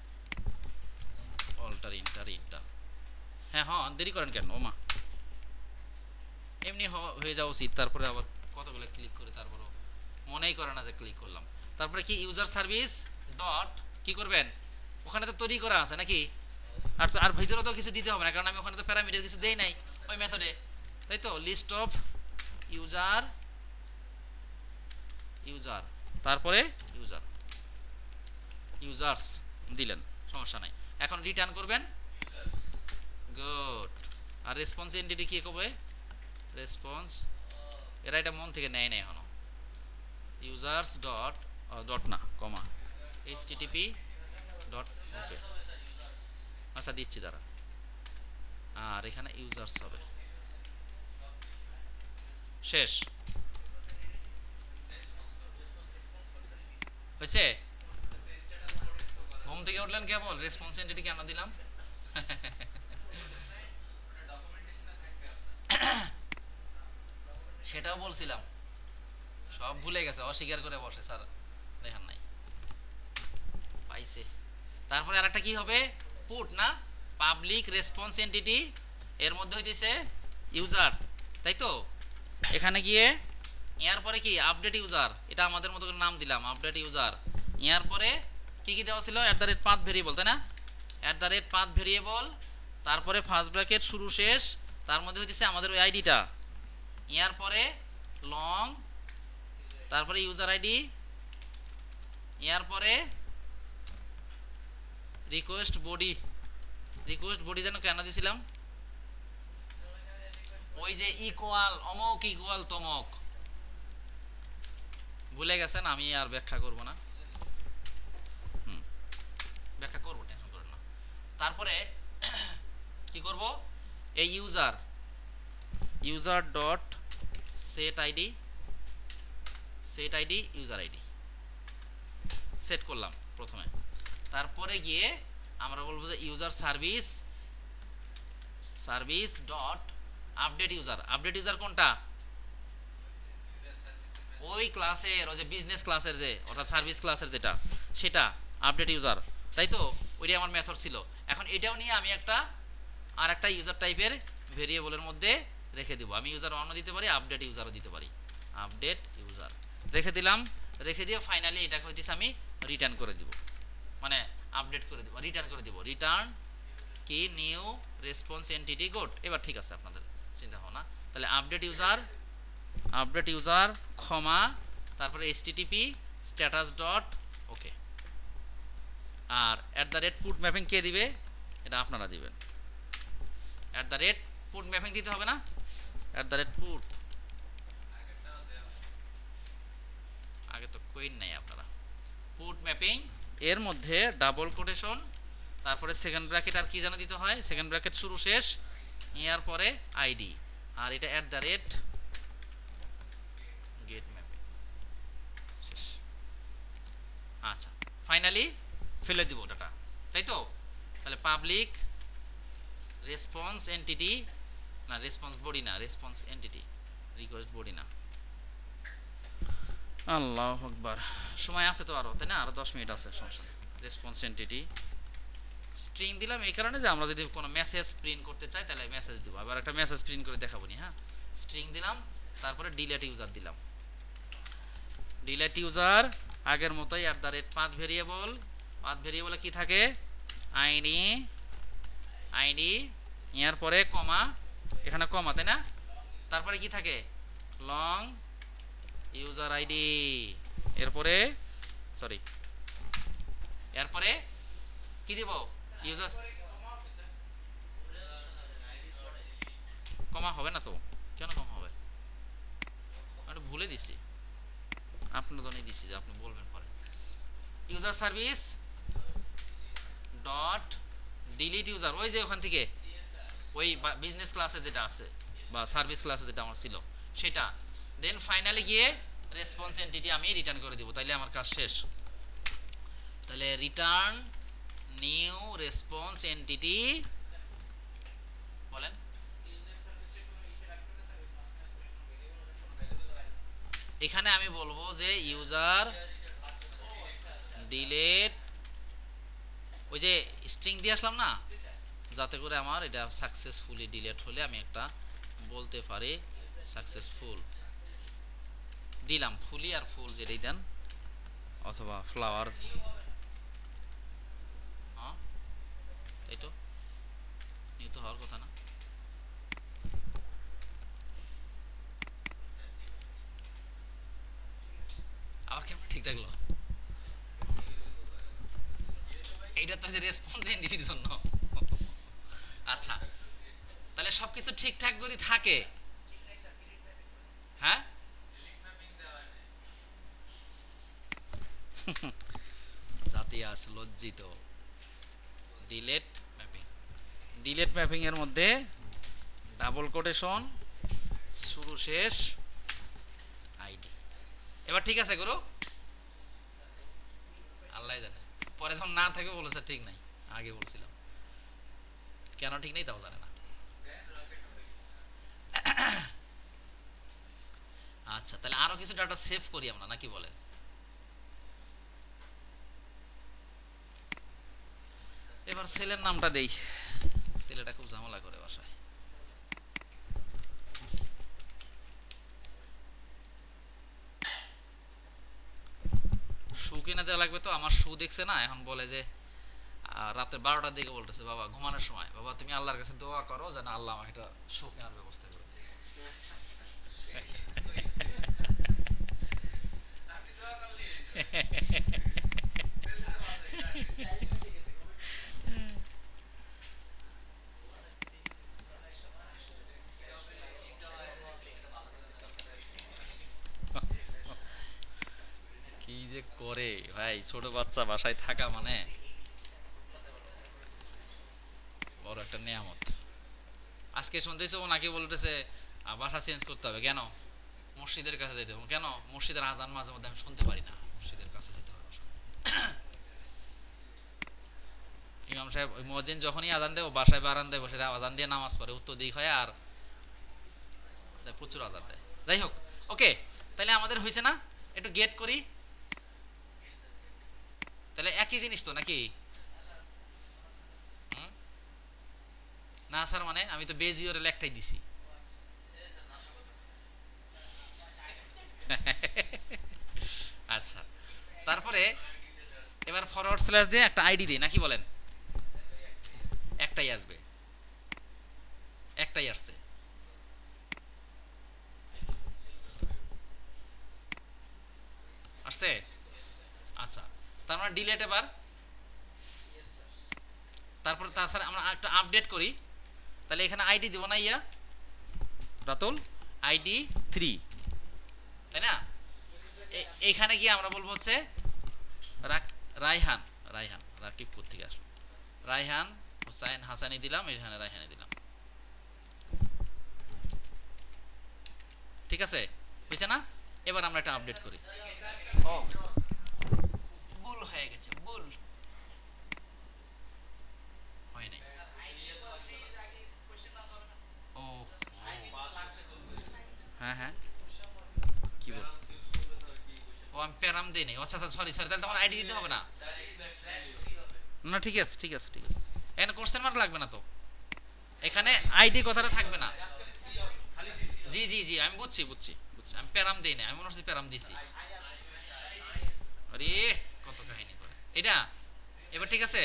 অল্টার ইন্টার হ্যাঁ হ্যাঁ, দেরি করেন কেন ওমা, এমনি হয়ে যাওয়া উচিত। তারপরে আবার কতগুলো ক্লিক করে তারপরও মনেই করে না যে ক্লিক করলাম। তারপরে কি ইউজার সার্ভিস ডট কি করবেন, ওখানে তো তৈরি করা আছে নাকি, আর ভিতরে তো কিছু দিতে হবে না, কারণ আমি ওখানে তো প্যারামিটার কিছু দেই নাই ওই মেথডে, তাই তো? লিস্ট অফ ইউজার তারপরে ইউজার্স দিলেন, সমস্যা নাই। এখন রিটার্ন করবেন, গুড। আর রেসপন্স এন্টিটি কি করবে, রেসপন্স, এরা এটা মন থেকে নেয় না এখনো, ইউজার্স ডট না কমা http ডট ওকে, আচ্ছা দিচ্ছি দাঁড়া। আর এখানে ইউজার্স হবে, শেষ হয়েছে। ঘুম থেকে উঠলেন কেবল, রেসপন্স এন্টিটি কেন দিলাম সেটাও বলছিলাম, সব ভুলে গেছে, অস্বীকার করে বসে স্যার, দেখেন নাই পাইছে। তারপরে আরেকটা কি হবে, পুট না, পাবলিক রেসপন্স এন্টিটি, এর মধ্যে হইতেছে ইউজার, তাই তো? এখানে গিয়ে ইয়ার পরে কি আপডেট ইউজার, এটা আমাদের মতো করে নাম দিলাম আপডেট ইউজার। ইয়ার পরে কি কি দেওয়া ছিল, @পাথ ভেরিয়েবল, তাই না? @পাথ ভেরিয়েবল, তারপরে ফার্স্ট ব্র্যাকেট শুরু শেষ, তার মধ্যে হইতেছে আমাদের ওই আইডিটা। ইয়ার পরে লং, তারপরে ইউজার আইডি, ইয়ার পরে রিকোয়েস্ট বডি যেন কেন দিয়েছিলাম, ওই যে ইকুয়াল অমক ইকুয়াল তমক, ভুলে গেছেন, আমি আর ব্যাখ্যা করব না, ব্যাখ্যা করব, টেনশন করেন না। তারপরে কি করব, এই user dot set ID user ID set করলাম প্রথমে। তারপরে গিয়ে আমরা বলবো যে user service dot update user কোনটা, ওই ক্লাসের, ওই যে বিজনেস ক্লাসের যে, অর্থাৎ সার্ভিস ক্লাসের যেটা, সেটা আপডেট ইউজার, তাই তো? ওইটাই আমার মেথড ছিল। এখন এটাও নিয়ে আমি আর একটা ইউজার টাইপের ভেরিয়েবলের মধ্যে রেখে দিব। আমি ইউজার অন্য দিতে পারি, আপডেট ইউজারও দিতে পারি, আপডেট ইউজার রেখে দিলাম। রেখে দিয়ে ফাইনালি এটাকে হইতেছে আমি রিটার্ন করে দিব, মানে আপডেট করে দিব, রিটার্ন করে দিব, রিটার্ন কি নিউ রেসপন্স এন্টিটি, গুড। এবার ঠিক আছে আপনাদের চিন্তা ভাবনা। তাহলে আপডেট ইউজার ক্ষমা, তারপরে http স্ট্যাটাস ডট ওকে। আর @পুট ম্যাপিং কে দিবে, এটা আপনারা দিবেন। পুট ম্যাপিং দিতে হবে না, পুট আগে তো কইন নাই আপনারা, পুট ম্যাপিং এর মধ্যে ডাবল কোটেশন, তারপরে সেকেন্ড ব্র্যাকেট, আর কি যেন দিতে হয়, সেকেন্ড ব্র্যাকেট শুরু শেষ, ইয়ার পরে আইডি, আর এটা গেট ম্যাপিং শেষ। আচ্ছা ফাইনালি ফেলে দিব ডাটা, তাই তো? তাহলে পাবলিক রেসপন্স এন্টিটি না, রেসপন্স বডি না, রেসপন্স এন্টিটি, রিকোয়েস্ট বডি না। আল্লাহু আকবার, সময় আছে তো আরো, তাই না? আরো 10 মিনিট আছে, সমস্যা নেই। রেসপন্স এন্টিটি স্ট্রিং দিলাম এই কারণে যে আমরা যদি কোনো মেসেজ প্রিন্ট করতে চাই তাহলে মেসেজ দিব। আবার একটা মেসেজ প্রিন্ট করে দেখাবো নি, হ্যাঁ। স্ট্রিং দিলাম, তারপরে ডিলেট ইউজার দিলাম, ডিলেট ইউজার আগের মতোই @পাথ ভেরিয়েবলে কি থাকে, আইডি, ইয়ার পরে কমা, এখানে কমা, তাই না? তারপরে কি থাকে, লং ইউজার আইডি, এরপরে সরি এরপরে কি দিব, ইউজার কমা হবে না তো, কেন কমা হবে, আমি ভুলে দিছি, আপনার জন্যই দিছি যে আপনি বলবেন পরে। User service dot delete user, ওই যে ওখান থেকে ওই বিজনেস ক্লাসে যেটা আছে বা সার্ভিস ক্লাসে যেটা আমার ছিল সেটা, দেন ফাইনালি গিয়ে রেসপন্স এন্টিটি আমি রিটার্ন করে দিব, তাইলে আমার কাজ শেষ। তাহলে রিটার্ন নিউ রেসপন্স এন্টিটি, বলেন এখানে আমি বলবো যে ইউজার ডিলেট, ওই যে স্ট্রিং দিয়ে আসলাম না, যাতে করে আমার এটা সাকসেসফুলি ডিলেট হলে আমি একটা বলতে পারি সাকসেসফুল দিলাম, ফুলি আর ফুল যেটাই দেন, অথবা ফ্লাওয়ার, হ্যাঁ এই তো নিউ তো হওয়ার কথা না, আবার কেমন ঠিক থাকলো, এইটা তো যে রেসপন্স এন্টিটির জন্য। আচ্ছা তাহলে সবকিছু ঠিকঠাক যদি থাকে, হ্যাঁ জাতি আস লজ্জিত, ডিলেট ম্যাপিং, ডিলেট ম্যাপিং এর মধ্যে ডাবল কোটেশন শুরু শেষ আইডি, এবার ঠিক আছে গুরু, আল্লাহ জানে, পরে যখন না থাকে বলেছে ঠিক নাই, আগে বলছিলাম কেন ঠিক নেই তাও জানে না। আচ্ছা তাহলে আরো কিছু ডাটা সেভ করি আমরা, নাকি বলেন, এবার ছেলের নামটা দেই, ছেলেটা খুব ঝামেলা করে বাসায়, শু কিনে দেওয়া লাগবে, তো আমার শু দেখছে না, এখন বলে যে রাতে 12টার দিকে বলতেছে বাবা ঘুমানোর সময়, বাবা তুমি আল্লাহর কাছে দোয়া করো যেন আল্লাহ আমাকে একটা শু কেনার ব্যবস্থা করে দেয়। কি যে করে ভাই, ছোট বাচ্চা বাসায় থাকা মানে বড় একটা নিয়ামত। আজকে শুনতেছি ও নাকি বলতেছে বাসা চেঞ্জ করতে হবে, কেন মসজিদের কাছে যেতে হবে, কেন মসজিদের আজান মাঝে মধ্যে আমি শুনতে পারি না, মসজিদের কাছে যেতে হবে। ইমাম সাহেব ওই মুয়াজ্জিন যখনই আজান দেয় ও বাসায় বারান্দায় বসে আজান দিয়ে নামাজ পড়ে, উত্তর দিক হয় আর প্রচুর আজান দেয়। যাই হোক ওকে, তাহলে আমাদের হয়েছে না, একটু গেট করি, তাহলে একই জিনিস তো নাকি, না স্যার মানে আমি তো বেজিওরেল একটাই দিছি। আচ্ছা তারপরে এবার ফরওয়ার্ড স্ল্যাশ দিয়ে একটা আইডি দিই, নাকি বলেন, একটাই আসবে, একটাই আসছে, আসছে। আচ্ছা তার মানে ডিলেট, এবার তারপর তাছাড়া আমরা একটা আপডেট করি, তাহলে এখানে আইডি দিব না, ইয়া রাতুল আইডি 3, তাই না, এইখানে গিয়ে আমরা বলবো হচ্ছে রায়হান, রায়হান রাকিব কোত্থেকে আসবো, রায়হান হোসাইন হাসানি দিলাম, এখানে রায়হানি দিলাম, ঠিক আছে হয়েছে না। এবার আমরা এটা আপডেট করি, ও ভুল হয়ে গেছে, ভুল হয় নাই, ও হ্যাঁ হ্যাঁ কি বল, ও আমি প্যারাম দিই নাই, আচ্ছা সরি সরি, তাহলে তোমার আইডি দিতে হবে না, না ঠিক আছে ঠিক আছে ঠিক আছে, এখানে কোশ্চেন মার্ক লাগবে না তো, এখানে আইডি কথাটা থাকবে না, জি জি জি আমি বুঝছি বুঝছি বুঝছি, আমি প্যারাম দিই না, আমি মনে হচ্ছে প্যারাম দিছি, আরে কত কাহিনী করে এটা, এবার ঠিক আছে,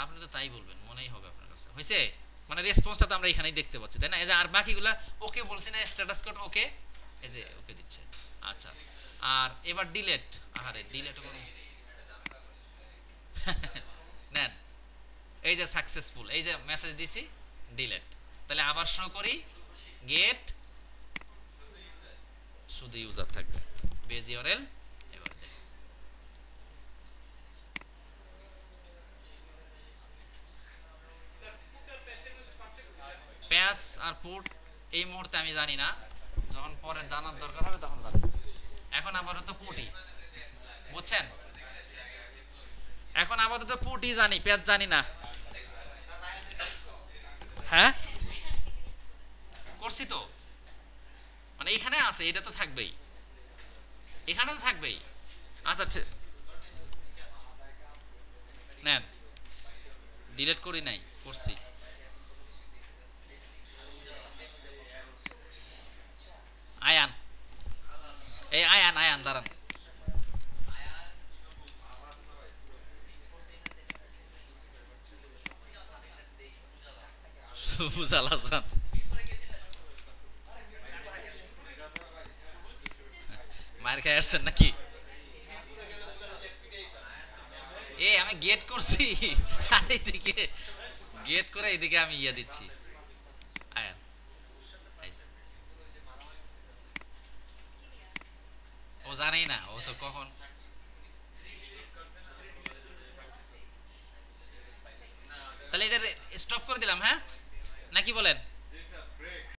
আপনি তো তাই বলবেন, মনেই হবে আপনার কাছে হয়েছে। মানে রেসপন্সটা তো আমরা এখানেই দেখতে পাচ্ছি, তাই না? এই যে আর বাকিগুলা ওকে বলছি না, স্ট্যাটাস কোড ওকে, এই যে ওকে দিচ্ছে। আচ্ছা, আর এবার ডিলেট, আরে ডিলেট করুন নেন, এই যে সাকসেসফুল, এই যে মেসেজ দিছি ডিলেট। তাহলে আবার শো করি গেট, শুধু ইউজার থাকবে, বেজ ইউআরএল। এবার দেখো প্যাচ আর পুট এই মুহূর্তে আমি জানি না, যখন পরে জানার দরকার হবে তখন জানি। এখন আপাতত পুটই, বুঝছেন? এখন আপাতত পুটই জানি, প্যাচ জানি না। হ্যাঁ করছি তো, মানে এখানে আছে, এটা তো থাকবেই, এখানে তো থাকবেই। আচ্ছা নেন, ডিলিট করি নাই, করছি। আয়ান, এই আয়ান, আয়ান দাঁড়ান, সবুজ আল হাসান, মায়ের খাই আসছেন নাকি? এ আমি গেট করছি, আর এইদিকে গেট করে এইদিকে আমি ইয়ে দিচ্ছি। আয়ান আইছে। ও জানেই না, ও তো কখন তাহলে এটা স্টপ করে দিলাম, হ্যাঁ নাকি বলেন?